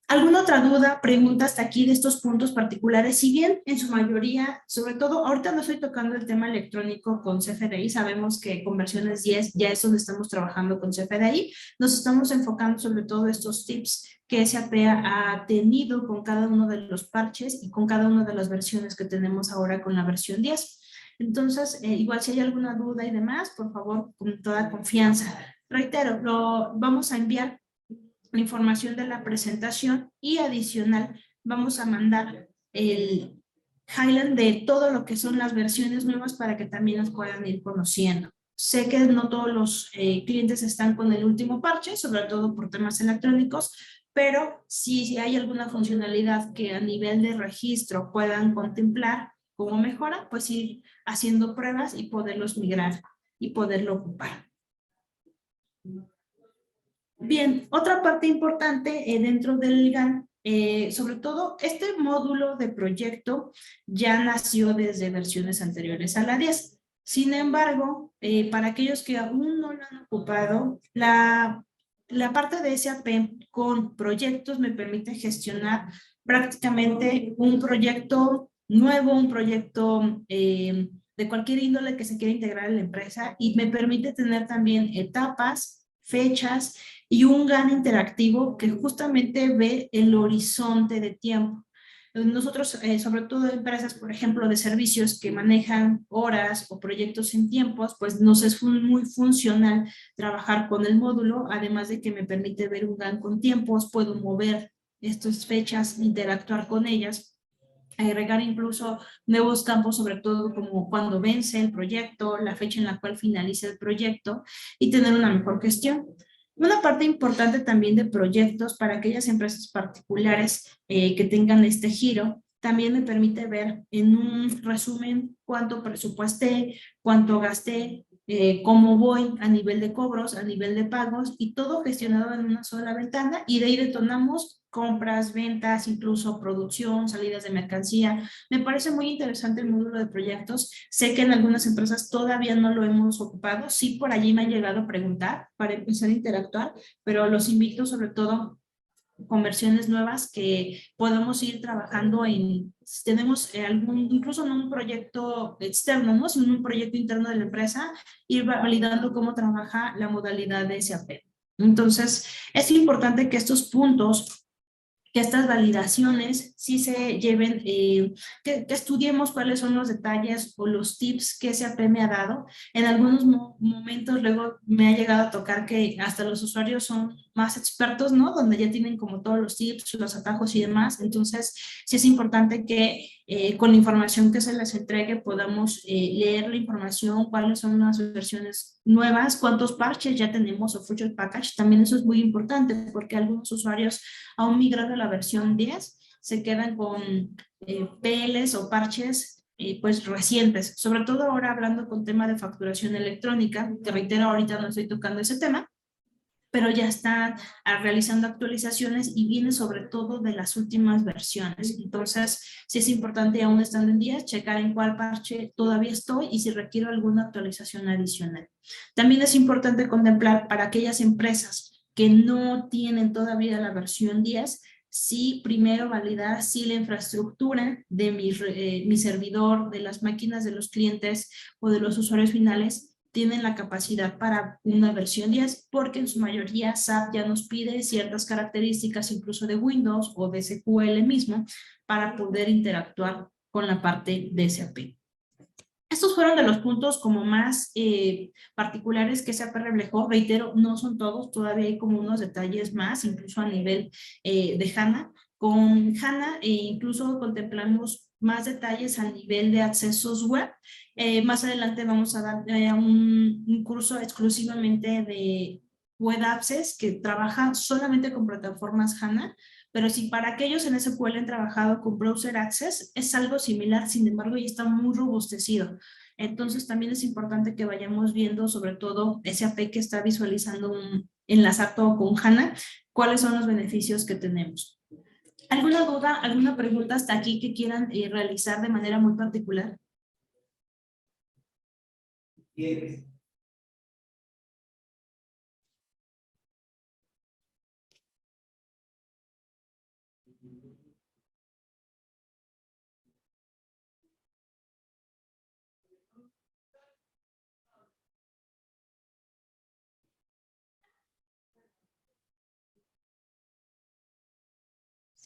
¿Alguna otra duda, pregunta hasta aquí de estos puntos particulares? Si bien en su mayoría, sobre todo, ahorita no estoy tocando el tema electrónico con CFDI, sabemos que con versiones 10 ya es donde estamos trabajando con CFDI, nos estamos enfocando sobre todo estos tips que SAP ha tenido con cada uno de los parches y con cada una de las versiones que tenemos ahora con la versión 10. Entonces, igual si hay alguna duda y demás, por favor, con toda confianza. Reitero, vamos a enviar la información de la presentación y adicional vamos a mandar el highlight de todo lo que son las versiones nuevas para que también las puedan ir conociendo. Sé que no todos los clientes están con el último parche, sobre todo por temas electrónicos, pero si hay alguna funcionalidad que a nivel de registro puedan contemplar como mejora, pues ir haciendo pruebas y poderlos migrar y poderlo ocupar. Bien, otra parte importante dentro del GAN, sobre todo este módulo de proyecto ya nació desde versiones anteriores a la 10. Sin embargo, para aquellos que aún no lo han ocupado, la parte de SAP con proyectos me permite gestionar prácticamente un proyecto nuevo, un proyecto de cualquier índole que se quiera integrar en la empresa y me permite tener también etapas, fechas y un GAN interactivo que justamente ve el horizonte de tiempo. Nosotros, sobre todo empresas, por ejemplo, de servicios que manejan horas o proyectos en tiempos, pues nos es muy funcional trabajar con el módulo, además de que me permite ver un GAN con tiempos, puedo mover estas fechas, interactuar con ellas, agregar incluso nuevos campos, sobre todo como cuando vence el proyecto, la fecha en la cual finaliza el proyecto y tener una mejor gestión. Una parte importante también de proyectos para aquellas empresas particulares que tengan este giro, también me permite ver en un resumen cuánto presupuesté, cuánto gasté, cómo voy a nivel de cobros, a nivel de pagos y todo gestionado en una sola ventana y de ahí detonamos compras, ventas, incluso producción, salidas de mercancía. Me parece muy interesante el módulo de proyectos. Sé que en algunas empresas todavía no lo hemos ocupado. Sí, por allí me han llegado a preguntar para empezar a interactuar, pero los invito sobre todo con versiones nuevas que podamos ir trabajando en, si tenemos algún, incluso en un proyecto externo, ¿no? Sino en un proyecto interno de la empresa, ir validando cómo trabaja la modalidad de SAP. Entonces, es importante que estos puntos, que estas validaciones sí se lleven, que estudiemos cuáles son los detalles o los tips que SAP me ha dado. En algunos momentos luego me ha llegado a tocar que hasta los usuarios son más expertos, ¿no? Donde ya tienen como todos los tips, los atajos y demás. Entonces, sí es importante que con la información que se les entregue podamos leer la información, cuáles son las versiones nuevas, cuántos parches ya tenemos o feature package. También eso es muy importante porque algunos usuarios aún migrando a la versión 10 se quedan con PLs o parches pues recientes, sobre todo ahora hablando con tema de facturación electrónica, que reitero ahorita no estoy tocando ese tema, pero ya están realizando actualizaciones y viene sobre todo de las últimas versiones. Entonces, sí es importante aún estando en 10, checar en cuál parche todavía estoy y si requiero alguna actualización adicional. También es importante contemplar para aquellas empresas que no tienen todavía la versión 10, sí primero validar si la infraestructura de mi servidor, de las máquinas de los clientes o de los usuarios finales tienen la capacidad para una versión 10, porque en su mayoría SAP ya nos pide ciertas características incluso de Windows o de SQL mismo para poder interactuar con la parte de SAP. Estos fueron de los puntos como más particulares que SAP reflejó. Reitero, no son todos, todavía hay como unos detalles más, incluso a nivel de HANA. Con HANA incluso contemplamos más detalles a nivel de accesos web. Más adelante vamos a dar un curso exclusivamente de Web Access que trabaja solamente con plataformas HANA, pero si para aquellos en SQL han trabajado con Browser Access, es algo similar, sin embargo, ya está muy robustecido. Entonces, también es importante que vayamos viendo, sobre todo, ese AP que está visualizando enlazar todo con HANA, cuáles son los beneficios que tenemos. ¿Alguna duda, alguna pregunta hasta aquí que quieran realizar de manera muy particular? Bien.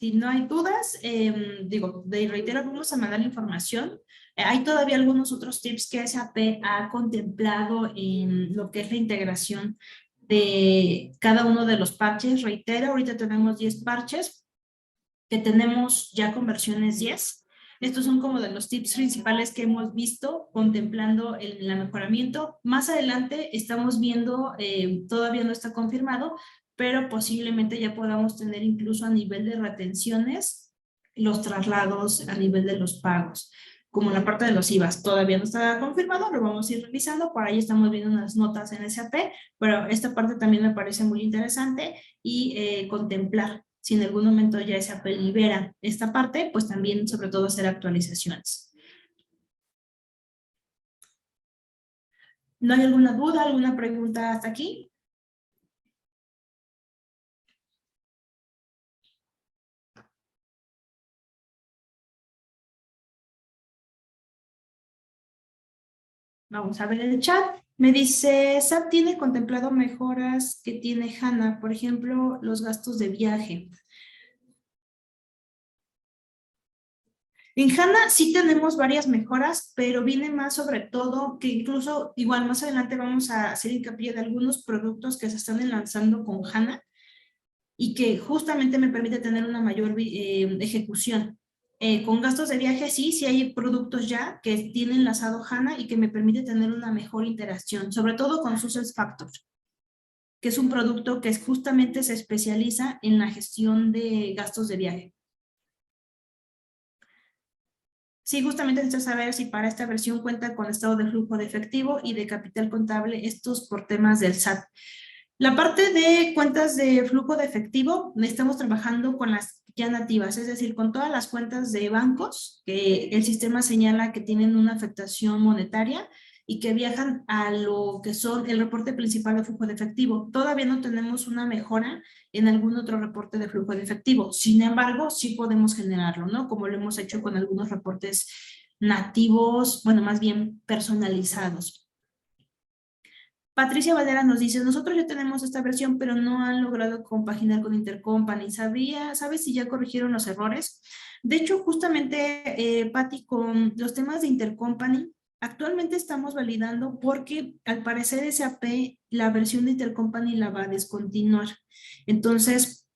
Si no hay dudas, reitero, vamos a mandar la información. Hay todavía algunos otros tips que SAP ha contemplado en lo que es la integración de cada uno de los parches. Reitero, ahorita tenemos 10 parches que tenemos ya con versiones 10. Estos son como de los tips principales que hemos visto contemplando el mejoramiento. Más adelante estamos viendo, todavía no está confirmado, pero posiblemente ya podamos tener incluso a nivel de retenciones los traslados a nivel de los pagos. Como la parte de los IVAs todavía no está confirmado, lo vamos a ir revisando, por ahí estamos viendo unas notas en SAP, pero esta parte también me parece muy interesante y contemplar. Si en algún momento ya SAP libera esta parte, pues también sobre todo hacer actualizaciones. ¿No hay alguna duda, alguna pregunta hasta aquí? Vamos a ver el chat. Me dice, SAP tiene contemplado mejoras que tiene HANA, por ejemplo, los gastos de viaje. En HANA sí tenemos varias mejoras, pero viene más sobre todo que incluso, igual más adelante vamos a hacer hincapié de algunos productos que se están lanzando con HANA y que justamente me permite tener una mayor ejecución. Con gastos de viaje sí hay productos ya que tienen enlazado HANA y que me permite tener una mejor interacción, sobre todo con SuccessFactors, que es un producto que justamente se especializa en la gestión de gastos de viaje. Sí, justamente necesito saber si para esta versión cuenta con estado de flujo de efectivo y de capital contable, estos por temas del SAT. La parte de cuentas de flujo de efectivo, estamos trabajando con las ya nativas, es decir, con todas las cuentas de bancos que el sistema señala que tienen una afectación monetaria y que viajan a lo que son el reporte principal de flujo de efectivo. Todavía no tenemos una mejora en algún otro reporte de flujo de efectivo. Sin embargo, sí podemos generarlo, ¿no? Como lo hemos hecho con algunos reportes nativos, bueno, más bien personalizados. Patricia Valera nos dice, nosotros ya tenemos esta versión, pero no han logrado compaginar con Intercompany. ¿Sabes si ya corrigieron los errores? De hecho, justamente, Patti, con los temas de Intercompany, actualmente estamos validando porque al parecer SAP, la versión de Intercompany la va a descontinuar. Entonces,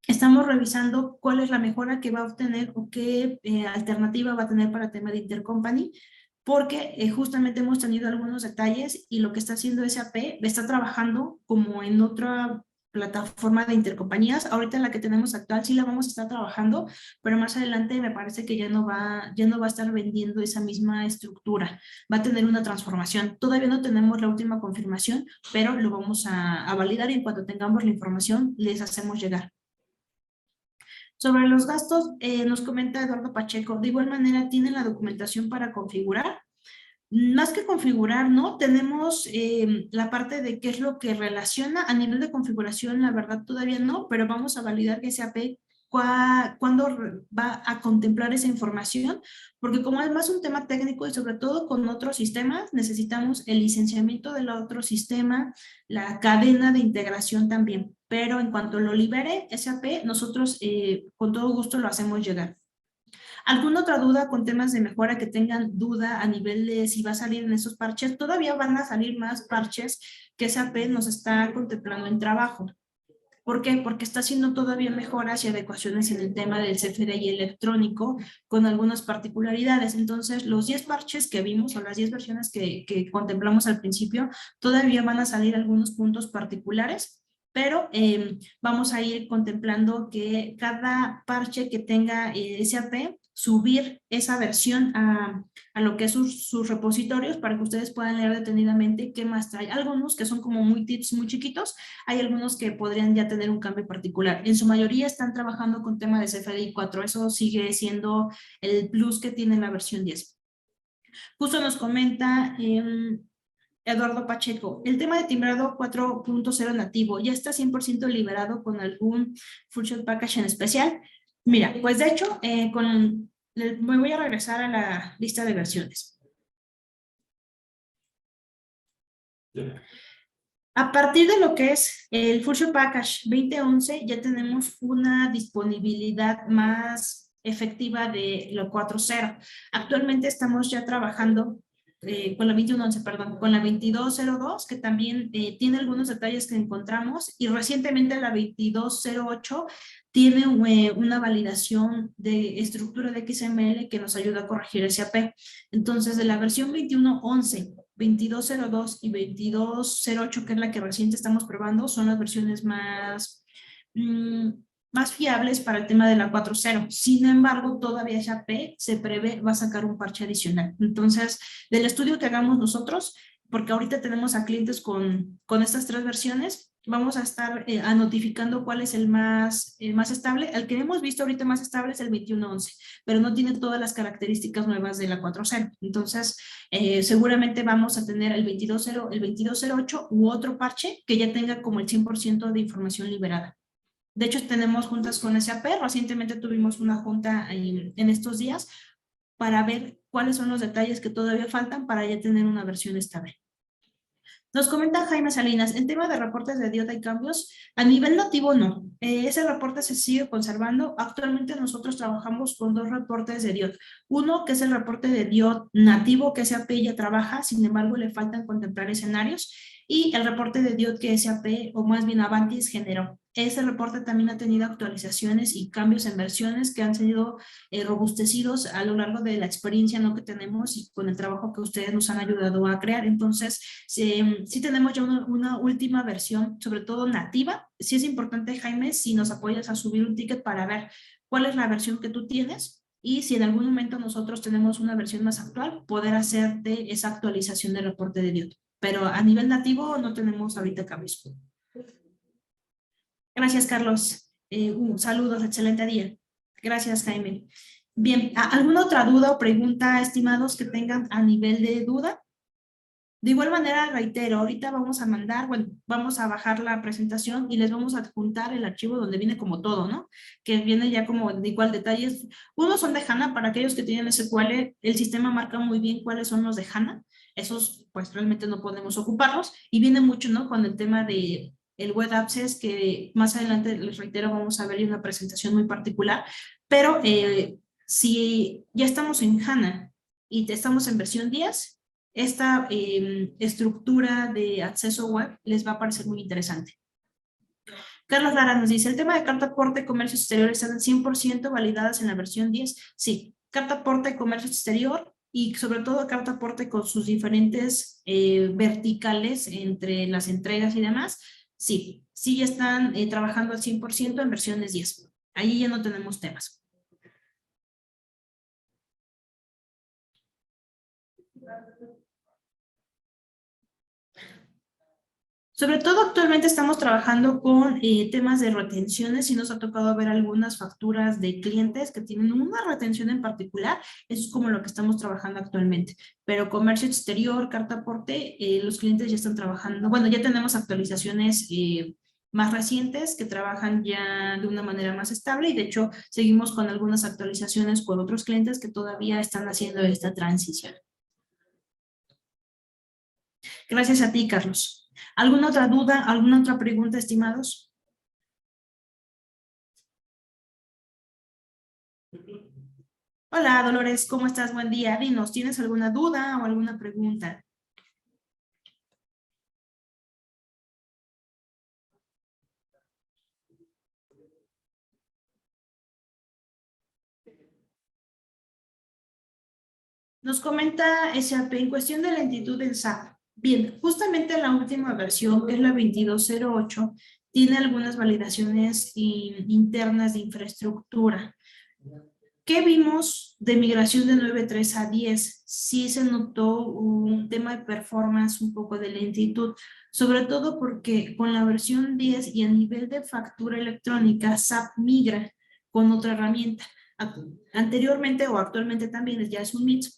estamos revisando cuál es la mejora que va a obtener o qué alternativa va a tener para el tema de Intercompany, porque justamente hemos tenido algunos detalles y lo que está haciendo SAP está trabajando como en otra plataforma de intercompañías. Ahorita en la que tenemos actual sí la vamos a estar trabajando, pero más adelante me parece que ya no va a estar vendiendo esa misma estructura. Va a tener una transformación. Todavía no tenemos la última confirmación, pero lo vamos a validar y en cuanto tengamos la información les hacemos llegar. Sobre los gastos, nos comenta Eduardo Pacheco, de igual manera tienen la documentación para configurar. Más que configurar, ¿no? Tenemos la parte de qué es lo que relaciona a nivel de configuración, la verdad todavía no, pero vamos a validar que SAP cuándo va a contemplar esa información, porque como es más un tema técnico y sobre todo con otros sistemas, necesitamos el licenciamiento del otro sistema, la cadena de integración también, pero en cuanto lo libere SAP, nosotros con todo gusto lo hacemos llegar. ¿Alguna otra duda con temas de mejora que tengan duda a nivel de si va a salir en esos parches? Todavía van a salir más parches que SAP nos está contemplando en trabajo. ¿Por qué? Porque está haciendo todavía mejoras y adecuaciones en el tema del CFDI electrónico con algunas particularidades. Entonces, los 10 parches que vimos o las 10 versiones que contemplamos al principio, todavía van a salir algunos puntos particulares, pero vamos a ir contemplando que cada parche que tenga SAP, subir esa versión a lo que es sus repositorios para que ustedes puedan leer detenidamente qué más trae. Algunos que son como muy tips muy chiquitos, hay algunos que podrían ya tener un cambio particular. En su mayoría están trabajando con tema de CFDI 4, eso sigue siendo el plus que tiene la versión 10. Justo nos comenta Eduardo Pacheco, el tema de timbrado 4.0 nativo, ¿ya está 100% liberado con algún function package en especial? Mira, pues de hecho, me voy a regresar a la lista de versiones. A partir de lo que es el Future Package 2011, ya tenemos una disponibilidad más efectiva de lo 4.0. Actualmente estamos ya trabajando con la 21.11, perdón, con la 22.02, que también tiene algunos detalles que encontramos, y recientemente la 22.08 tiene una validación de estructura de XML que nos ayuda a corregir ese AP. Entonces, de la versión 21.11, 22.02 y 22.08, que es la que recién estamos probando, son las versiones más fiables para el tema de la 4.0. Sin embargo, todavía SAP se prevé va a sacar un parche adicional. Entonces, del estudio que hagamos nosotros, porque ahorita tenemos a clientes con estas tres versiones, vamos a estar notificando cuál es el más estable. El que hemos visto ahorita más estable es el 21.11, pero no tiene todas las características nuevas de la 4.0. Entonces, seguramente vamos a tener el 22.0, el 22.08 u otro parche que ya tenga como el 100% de información liberada. De hecho, tenemos juntas con SAP. Recientemente tuvimos una junta en estos días para ver cuáles son los detalles que todavía faltan para ya tener una versión estable. Nos comenta Jaime Salinas, en tema de reportes de DIOT hay cambios. A nivel nativo no, ese reporte se sigue conservando. Actualmente nosotros trabajamos con dos reportes de DIOT. Uno que es el reporte de DIOT nativo que SAP ya trabaja, sin embargo le faltan contemplar escenarios, y el reporte de DIOT que SAP, o más bien Avantis, generó. Ese reporte también ha tenido actualizaciones y cambios en versiones que han sido robustecidos a lo largo de la experiencia, ¿no?, que tenemos y con el trabajo que ustedes nos han ayudado a crear. Entonces, sí tenemos ya una última versión, sobre todo nativa. Sí es importante, Jaime, si nos apoyas a subir un ticket para ver cuál es la versión que tú tienes, y si en algún momento nosotros tenemos una versión más actual, poder hacerte esa actualización del reporte de DIOT. Pero a nivel nativo no tenemos ahorita cambios. Gracias, Carlos. Saludos, excelente día. Gracias, Jaime. Bien, ¿alguna otra duda o pregunta, estimados, que tengan a nivel de duda? De igual manera, reitero, ahorita vamos a mandar, bueno, vamos a bajar la presentación y les vamos a adjuntar el archivo donde viene como todo, ¿no? Que viene ya como de igual detalles. Unos son de HANA, para aquellos que tienen SQL, el sistema marca muy bien cuáles son los de HANA. Esos, pues, realmente no podemos ocuparlos. Y viene mucho, ¿no?, con el tema de el Web Access, que más adelante, les reitero, vamos a ver una presentación muy particular. Pero si ya estamos en HANA y estamos en versión 10, esta estructura de acceso web les va a parecer muy interesante. Carlos Lara nos dice, el tema de carta aporte y comercio exterior están 100% validadas en la versión 10. Sí, carta aporte y comercio exterior, y sobre todo carta aporte con sus diferentes verticales entre las entregas y demás. Sí, sí ya están trabajando al 100% en versiones 10. Ahí ya no tenemos temas. Sobre todo actualmente estamos trabajando con temas de retenciones, y nos ha tocado ver algunas facturas de clientes que tienen una retención en particular. Eso es como lo que estamos trabajando actualmente. Pero comercio exterior, carta aporte, los clientes ya están trabajando. Bueno, ya tenemos actualizaciones más recientes que trabajan ya de una manera más estable, y de hecho seguimos con algunas actualizaciones con otros clientes que todavía están haciendo esta transición. Gracias a ti, Carlos. ¿Alguna otra duda, alguna otra pregunta, estimados? Hola, Dolores, ¿cómo estás? Buen día. Dinos, ¿tienes alguna duda o alguna pregunta? Nos comenta SAP en cuestión de lentitud en SAP. Bien, justamente la última versión, que es la 22.08, tiene algunas validaciones internas de infraestructura. ¿Qué vimos de migración de 9.3 a 10? Sí se notó un tema de performance, un poco de lentitud, sobre todo porque con la versión 10 y a nivel de factura electrónica, SAP migra con otra herramienta. Anteriormente o actualmente también ya es un mix.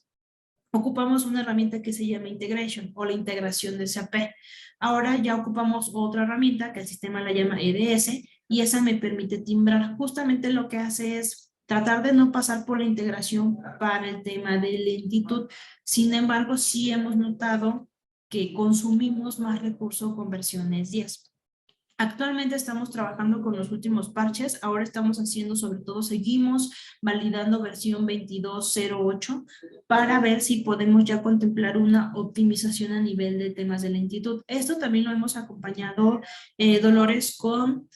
Ocupamos una herramienta que se llama Integration, o la integración de SAP. Ahora ya ocupamos otra herramienta que el sistema la llama EDS, y esa me permite timbrar. Justamente lo que hace es tratar de no pasar por la integración para el tema de lentitud. Sin embargo, sí hemos notado que consumimos más recurso con versiones 10. Actualmente estamos trabajando con los últimos parches, ahora estamos haciendo, sobre todo, seguimos validando versión 22.08 para ver si podemos ya contemplar una optimización a nivel de temas de lentitud. Esto también lo hemos acompañado, Dolores, con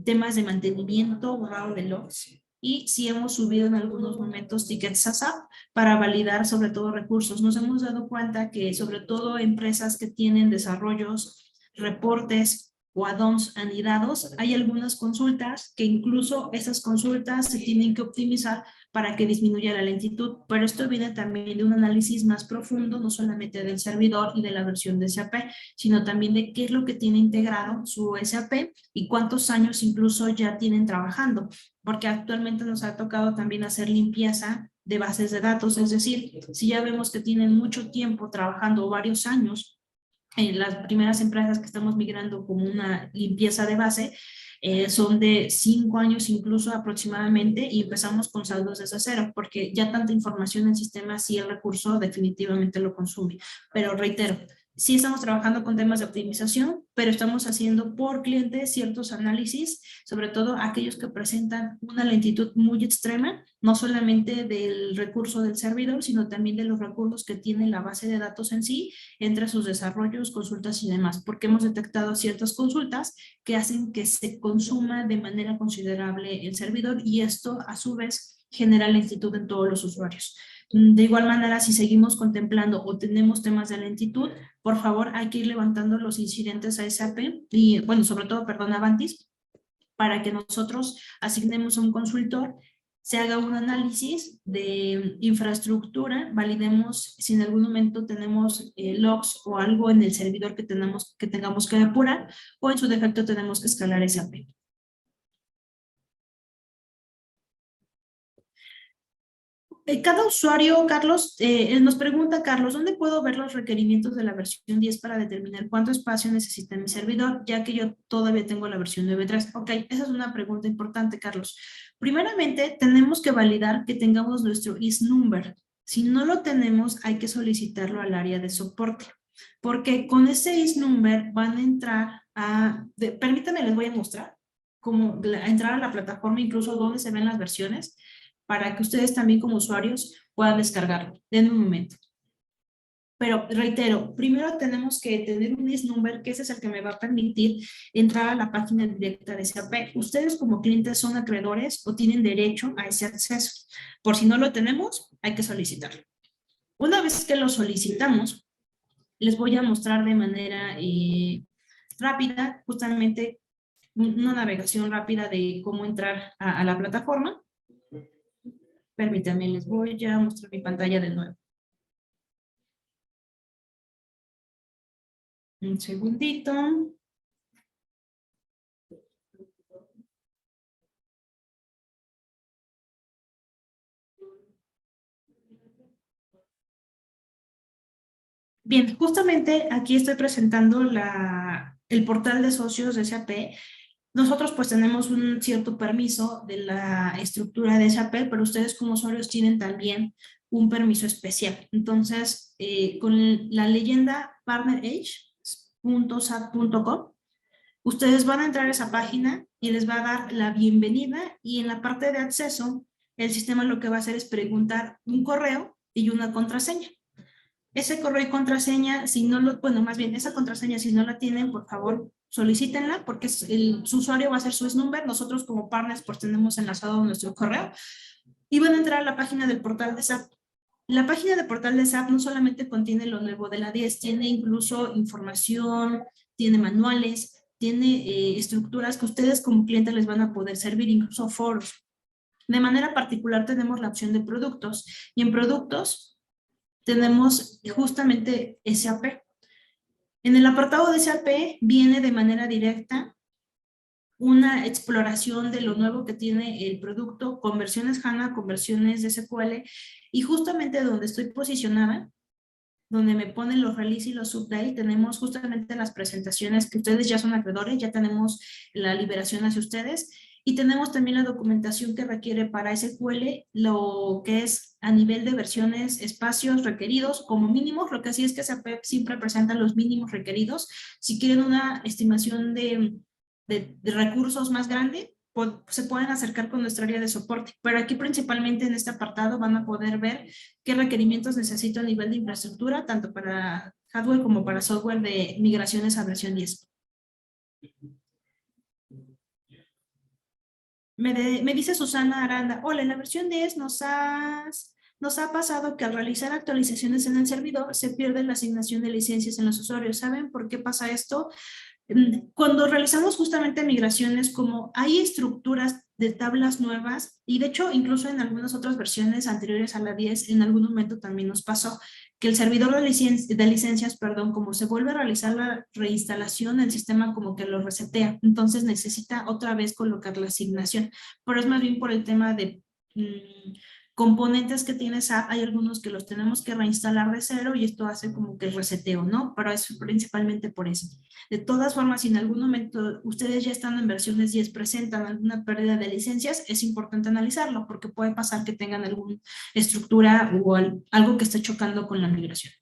temas de mantenimiento, borrado de logs, y sí hemos subido en algunos momentos tickets ASAP para validar sobre todo recursos. Nos hemos dado cuenta que sobre todo empresas que tienen desarrollos, reportes o add-ons anidados, hay algunas consultas que incluso esas consultas se tienen que optimizar para que disminuya la lentitud, pero esto viene también de un análisis más profundo, no solamente del servidor y de la versión de SAP, sino también de qué es lo que tiene integrado su SAP y cuántos años incluso ya tienen trabajando, porque actualmente nos ha tocado también hacer limpieza de bases de datos, es decir, si ya vemos que tienen mucho tiempo trabajando, varios años, en las primeras empresas que estamos migrando como una limpieza de base, son de 5 años incluso aproximadamente, y empezamos con saldos desde cero, porque ya tanta información en el sistema, sí, el recurso definitivamente lo consume. Pero reitero, sí estamos trabajando con temas de optimización, pero estamos haciendo por cliente ciertos análisis, sobre todo aquellos que presentan una lentitud muy extrema, no solamente del recurso del servidor, sino también de los recursos que tiene la base de datos en sí, entre sus desarrollos, consultas y demás, porque hemos detectado ciertas consultas que hacen que se consuma de manera considerable el servidor, y esto a su vez genera lentitud en todos los usuarios. De igual manera, si seguimos contemplando o tenemos temas de lentitud, por favor hay que ir levantando los incidentes a SAP y, bueno, sobre todo, perdón, a Avantis, para que nosotros asignemos a un consultor, se haga un análisis de infraestructura, validemos si en algún momento tenemos logs o algo en el servidor que tengamos que depurar, o en su defecto tenemos que escalar SAP. Cada usuario, Carlos, nos pregunta, Carlos, ¿dónde puedo ver los requerimientos de la versión 10 para determinar cuánto espacio necesita mi servidor, ya que yo todavía tengo la versión 9.3? Ok, esa es una pregunta importante, Carlos. Primeramente, tenemos que validar que tengamos nuestro ISNumber. Si no lo tenemos, hay que solicitarlo al área de soporte, porque con ese ISNumber van a entrar permítanme, les voy a mostrar cómo entrar a la plataforma, incluso donde se ven las versiones, para que ustedes también como usuarios puedan descargarlo. Denme un momento. Pero reitero, primero tenemos que tener un ISNumber, que ese es el que me va a permitir entrar a la página directa de SAP. Ustedes como clientes son acreedores o tienen derecho a ese acceso. Por si no lo tenemos, hay que solicitarlo. Una vez que lo solicitamos, les voy a mostrar de manera rápida, justamente una navegación rápida de cómo entrar a la plataforma. Permítanme, les voy a mostrar mi pantalla de nuevo. Un segundito. Bien, justamente aquí estoy presentando el portal de socios de SAP. Nosotros pues tenemos un cierto permiso de la estructura de SAP, pero ustedes como usuarios tienen también un permiso especial. Entonces, con la leyenda partnerage.sap.com, ustedes van a entrar a esa página y les va a dar la bienvenida, y en la parte de acceso, el sistema lo que va a hacer es preguntar un correo y una contraseña. Ese correo y contraseña, si no lo, bueno, más bien esa contraseña, si no la tienen, por favor, solicítenla, porque su usuario va a ser su ISNumber. Nosotros como partners pues tenemos enlazado nuestro correo, y van a entrar a la página del portal de SAP. La página del portal de SAP no solamente contiene lo nuevo de la 10, tiene incluso información, tiene manuales, tiene estructuras que ustedes como clientes les van a poder servir, incluso foros. De manera particular tenemos la opción de productos, y en productos tenemos justamente SAP. En el apartado de SAP viene de manera directa una exploración de lo nuevo que tiene el producto, con versiones HANA, con versiones de SQL, y justamente donde estoy posicionada, donde me ponen los release y los update, tenemos justamente las presentaciones que ustedes ya son acreedores, ya tenemos la liberación hacia ustedes, Y tenemos también la documentación que requiere para SQL, lo que es a nivel de versiones, espacios requeridos como mínimos. Lo que sí es que SAP siempre presenta los mínimos requeridos. Si quieren una estimación de recursos más grande, se pueden acercar con nuestra área de soporte. Pero aquí principalmente en este apartado van a poder ver qué requerimientos necesito a nivel de infraestructura, tanto para hardware como para software de migraciones a versión 10. Me dice Susana Aranda, hola, en la versión 10 nos ha pasado que al realizar actualizaciones en el servidor se pierde la asignación de licencias en los usuarios. ¿Saben por qué pasa esto? Cuando realizamos justamente migraciones, como hay estructuras de tablas nuevas, y de hecho incluso en algunas otras versiones anteriores a la 10, en algún momento también nos pasó que el servidor de licencias, perdón, como se vuelve a realizar la reinstalación, el sistema como que lo resetea, entonces necesita otra vez colocar la asignación, pero es más bien por el tema de componentes que tiene SAP, hay algunos que los tenemos que reinstalar de cero y esto hace como que el reseteo, ¿no? Pero es principalmente por eso. De todas formas, si en algún momento ustedes ya estando en versiones 10 presentan alguna pérdida de licencias, es importante analizarlo porque puede pasar que tengan alguna estructura o algo que esté chocando con la migración.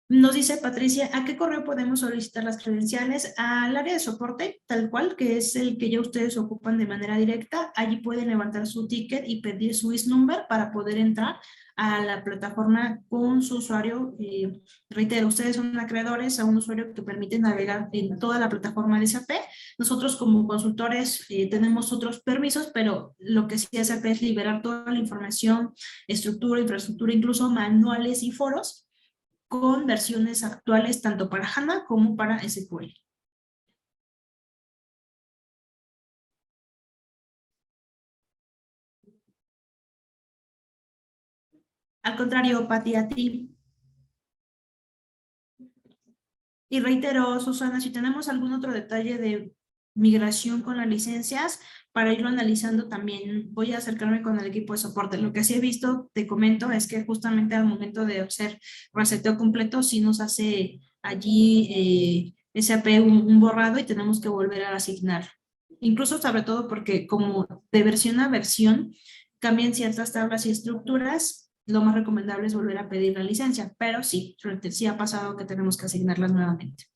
Nos dice Patricia, ¿a qué correo podemos solicitar las credenciales? Al área de soporte, tal cual, que es el que ya ustedes ocupan de manera directa. Allí pueden levantar su ticket y pedir su ISNumber para poder entrar a la plataforma con su usuario. Reitero, ustedes son acreedores a un usuario que permite navegar en toda la plataforma de SAP. Nosotros como consultores tenemos otros permisos, pero lo que sí SAP es liberar toda la información, estructura, infraestructura, incluso manuales y foros con versiones actuales tanto para HANA como para SQL. Al contrario, Pati, a ti. Y reitero, Susana, si tenemos algún otro detalle de migración con las licencias, para irlo analizando también voy a acercarme con el equipo de soporte. Lo que sí he visto, te comento, es que justamente al momento de hacer reseteo completo, sí nos hace allí SAP un borrado y tenemos que volver a asignar. Incluso sobre todo porque como de versión a versión cambian ciertas tablas y estructuras, lo más recomendable es volver a pedir la licencia, pero sí, sí ha pasado que tenemos que asignarlas nuevamente.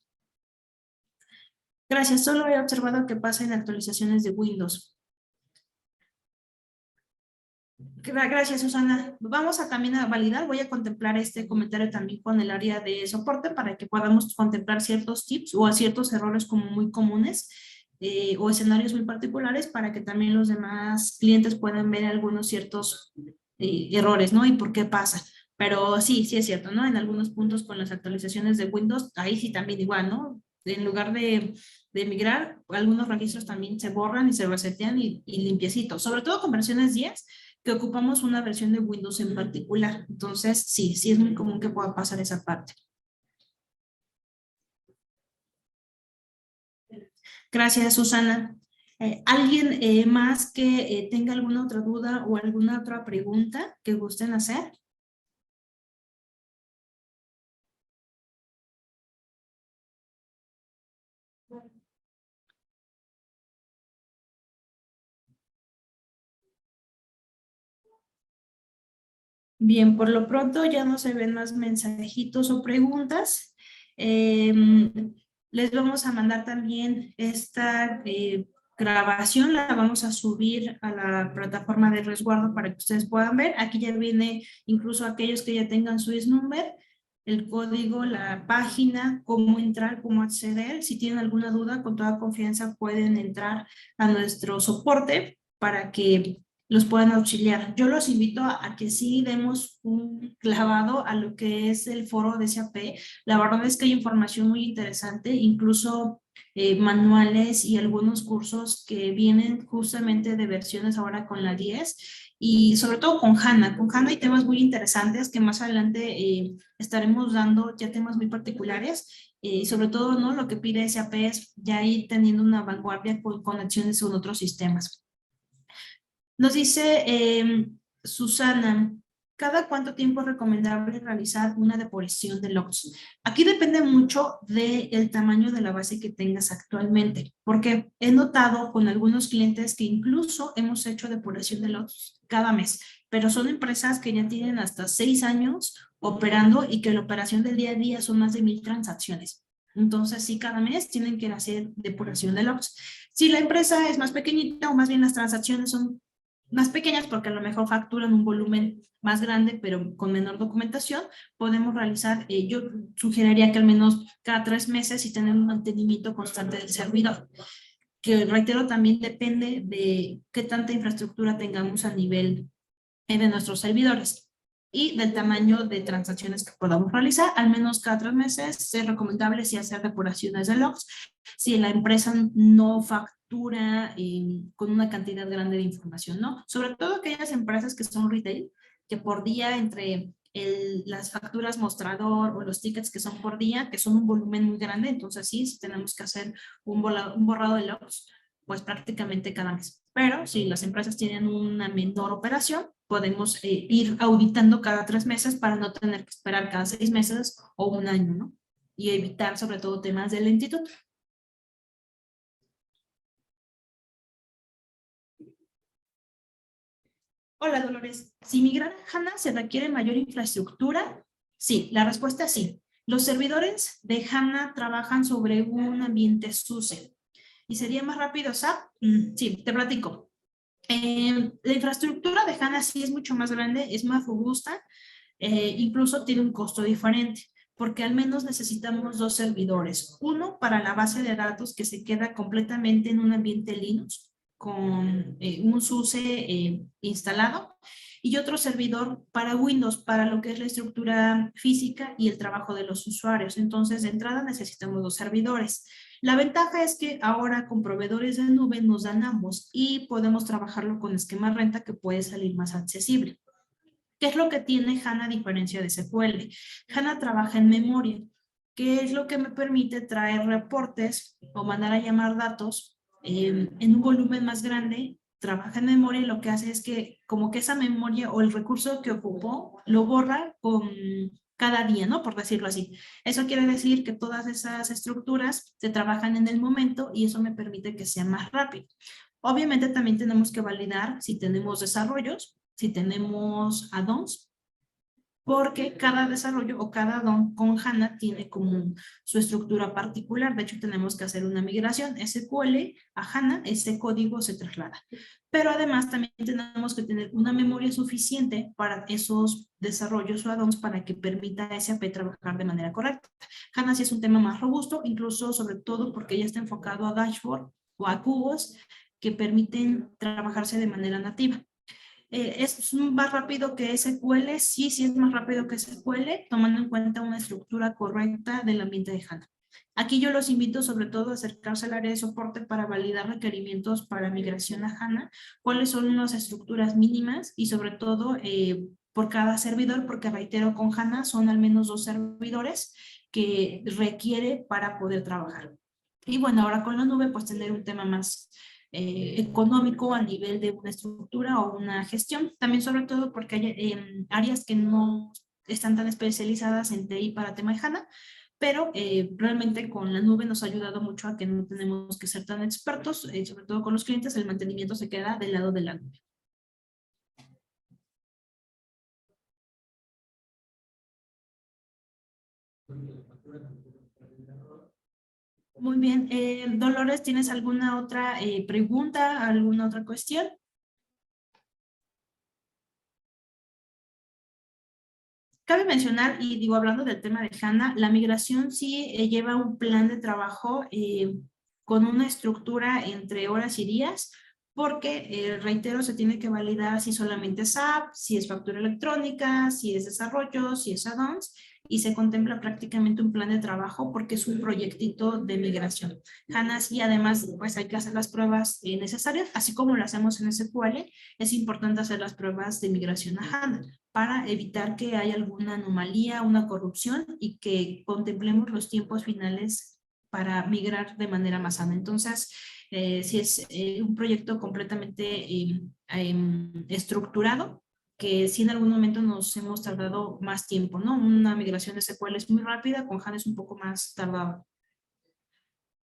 Gracias, solo he observado que pasa en actualizaciones de Windows. Gracias, Susana. Vamos a también a validar, voy a contemplar este comentario también con el área de soporte para que podamos contemplar ciertos tips o ciertos errores como muy comunes o escenarios muy particulares para que también los demás clientes puedan ver algunos ciertos errores, ¿no? Y por qué pasa. Pero sí, sí es cierto, ¿no? En algunos puntos con las actualizaciones de Windows, ahí sí también igual, ¿no? En lugar de migrar, algunos registros también se borran y se resetean y limpiecitos, sobre todo con versiones 10 que ocupamos una versión de Windows en particular. Entonces, sí, sí es muy común que pueda pasar esa parte. Gracias, Susana. ¿Alguien más que tenga alguna otra duda o alguna otra pregunta que gusten hacer? Bien, por lo pronto ya no se ven más mensajitos o preguntas. Les vamos a mandar también esta grabación, la vamos a subir a la plataforma de resguardo para que ustedes puedan ver. Aquí ya viene incluso aquellos que ya tengan su ISNumber, el código, la página, cómo entrar, cómo acceder. Si tienen alguna duda, con toda confianza pueden entrar a nuestro soporte para que los puedan auxiliar. Yo los invito a que sí demos un clavado a lo que es el foro de SAP. La verdad es que hay información muy interesante, incluso manuales y algunos cursos que vienen justamente de versiones ahora con la 10 y sobre todo con HANA. Con HANA hay temas muy interesantes que más adelante estaremos dando ya temas muy particulares. Sobre todo, ¿no? Lo que pide SAP es ya ir teniendo una vanguardia con conexiones con otros sistemas. Nos dice Susana, ¿Cada cuánto tiempo es recomendable realizar una depuración de logs? Aquí depende mucho del tamaño de la base que tengas actualmente, porque he notado con algunos clientes que incluso hemos hecho depuración de logs cada mes, pero son empresas que ya tienen hasta 6 años operando y que la operación del día a día son más de 1000 transacciones. Entonces, sí, cada mes tienen que hacer depuración de logs. Si la empresa es más pequeñita o más bien las transacciones son más pequeñas porque a lo mejor facturan un volumen más grande pero con menor documentación, podemos realizar, yo sugeriría que al menos cada 3 meses y tener un mantenimiento constante del servidor, que reitero también depende de qué tanta infraestructura tengamos a nivel de nuestros servidores y del tamaño de transacciones que podamos realizar. Al menos cada 3 meses es recomendable si hacer depuraciones de logs, si la empresa no factura con una cantidad grande de información, ¿no? Sobre todo aquellas empresas que son retail, que por día entre las facturas mostrador o los tickets que son por día, que son un volumen muy grande, entonces sí, si tenemos que hacer un borrado de logs, pues prácticamente cada mes. Pero si las empresas tienen una menor operación, podemos ir auditando cada 3 meses para no tener que esperar cada 6 meses o un año, ¿no? Y evitar sobre todo temas de lentitud. Hola Dolores, si migrar a HANA se requiere mayor infraestructura, sí, la respuesta es sí. Los servidores de HANA trabajan sobre un ambiente SUSE. ¿Y sería más rápido SAP? Sí, te platico. La infraestructura de HANA sí es mucho más grande, es más robusta, incluso tiene un costo diferente, porque al menos necesitamos 2 servidores. Uno para la base de datos que se queda completamente en un ambiente Linux, con un SUSE instalado, y otro servidor para Windows, para lo que es la estructura física y el trabajo de los usuarios. Entonces, de entrada necesitamos 2 servidores. La ventaja es que ahora con proveedores de nube nos dan ambos y podemos trabajarlo con esquema renta que puede salir más accesible. ¿Qué es lo que tiene HANA a diferencia de SQL? HANA trabaja en memoria, que es lo que me permite traer reportes o mandar a llamar datos en un volumen más grande. Trabaja en memoria y lo que hace es que como que esa memoria o el recurso que ocupó lo borra con cada día, ¿no? Por decirlo así. Eso quiere decir que todas esas estructuras se trabajan en el momento y eso me permite que sea más rápido. Obviamente también tenemos que validar si tenemos desarrollos, si tenemos add-ons, porque cada desarrollo o cada add-on con HANA tiene como su estructura particular. De hecho, tenemos que hacer una migración SQL a HANA, ese código se traslada. Pero además también tenemos que tener una memoria suficiente para esos desarrollos o add-ons para que permita a SAP trabajar de manera correcta. HANA sí es un tema más robusto, incluso sobre todo porque ya está enfocado a dashboard o a cubos que permiten trabajarse de manera nativa. ¿Es más rápido que SQL? Sí, sí es más rápido que SQL, tomando en cuenta una estructura correcta del ambiente de HANA. Aquí yo los invito sobre todo a acercarse al área de soporte para validar requerimientos para migración a HANA, cuáles son las estructuras mínimas y sobre todo por cada servidor, porque reitero, con HANA son al menos 2 servidores que requiere para poder trabajar. Y bueno, ahora con la nube pues tener un tema más económico a nivel de una estructura o una gestión. También sobre todo porque hay áreas que no están tan especializadas en TI para tema de HANA, pero realmente con la nube nos ha ayudado mucho a que no tenemos que ser tan expertos, sobre todo con los clientes, el mantenimiento se queda del lado de la nube. Muy bien. Dolores, ¿tienes alguna otra pregunta, alguna otra cuestión? Cabe mencionar, y digo, hablando del tema de HANA, la migración sí lleva un plan de trabajo con una estructura entre horas y días, porque, reitero, se tiene que validar si solamente es app, si es factura electrónica, si es desarrollo, si es add-ons, y se contempla prácticamente un plan de trabajo porque es un proyectito de migración. HANA sí, además, pues hay que hacer las pruebas necesarias, así como lo hacemos en SQL, es importante hacer las pruebas de migración a HANA para evitar que haya alguna anomalía, una corrupción y que contemplemos los tiempos finales para migrar de manera más sana. Entonces, si es un proyecto completamente estructurado, que sí en algún momento nos hemos tardado más tiempo, ¿no? Una migración de SQL es muy rápida, con HANA es un poco más tardado.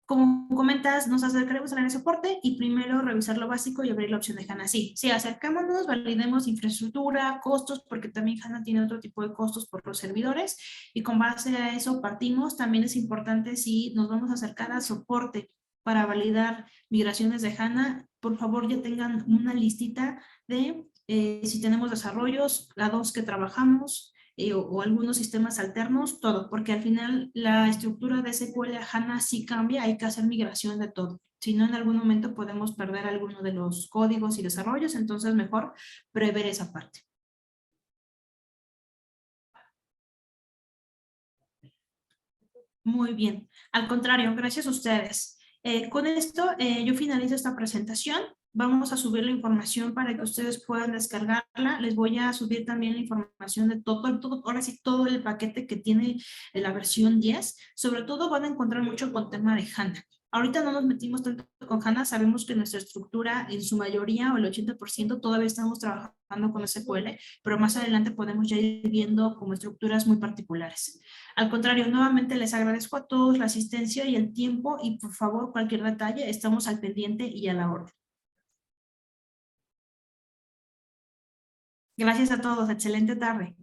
Como comentas, nos acercaremos al área de soporte y primero revisar lo básico y abrir la opción de HANA. Sí, acercémonos, validemos infraestructura, costos, porque también HANA tiene otro tipo de costos por los servidores y con base a eso partimos. También es importante si nos vamos a acercar al soporte para validar migraciones de HANA, por favor ya tengan una listita de si tenemos desarrollos, la dos que trabajamos, o algunos sistemas alternos, todo, porque al final la estructura de SQL a HANA sí cambia, hay que hacer migración de todo. Si no, en algún momento podemos perder alguno de los códigos y desarrollos, entonces mejor prever esa parte. Muy bien. Al contrario, gracias a ustedes. Con esto, yo finalizo esta presentación. Vamos a subir la información para que ustedes puedan descargarla. Les voy a subir también la información de ahora sí, todo el paquete que tiene la versión 10. Sobre todo van a encontrar mucho con tema de HANA. Ahorita no nos metimos tanto con HANA, sabemos que nuestra estructura en su mayoría o el 80% todavía estamos trabajando con SQL, pero más adelante podemos ya ir viendo como estructuras muy particulares. Al contrario, nuevamente les agradezco a todos la asistencia y el tiempo y por favor cualquier detalle estamos al pendiente y a la orden. Gracias a todos, excelente tarde.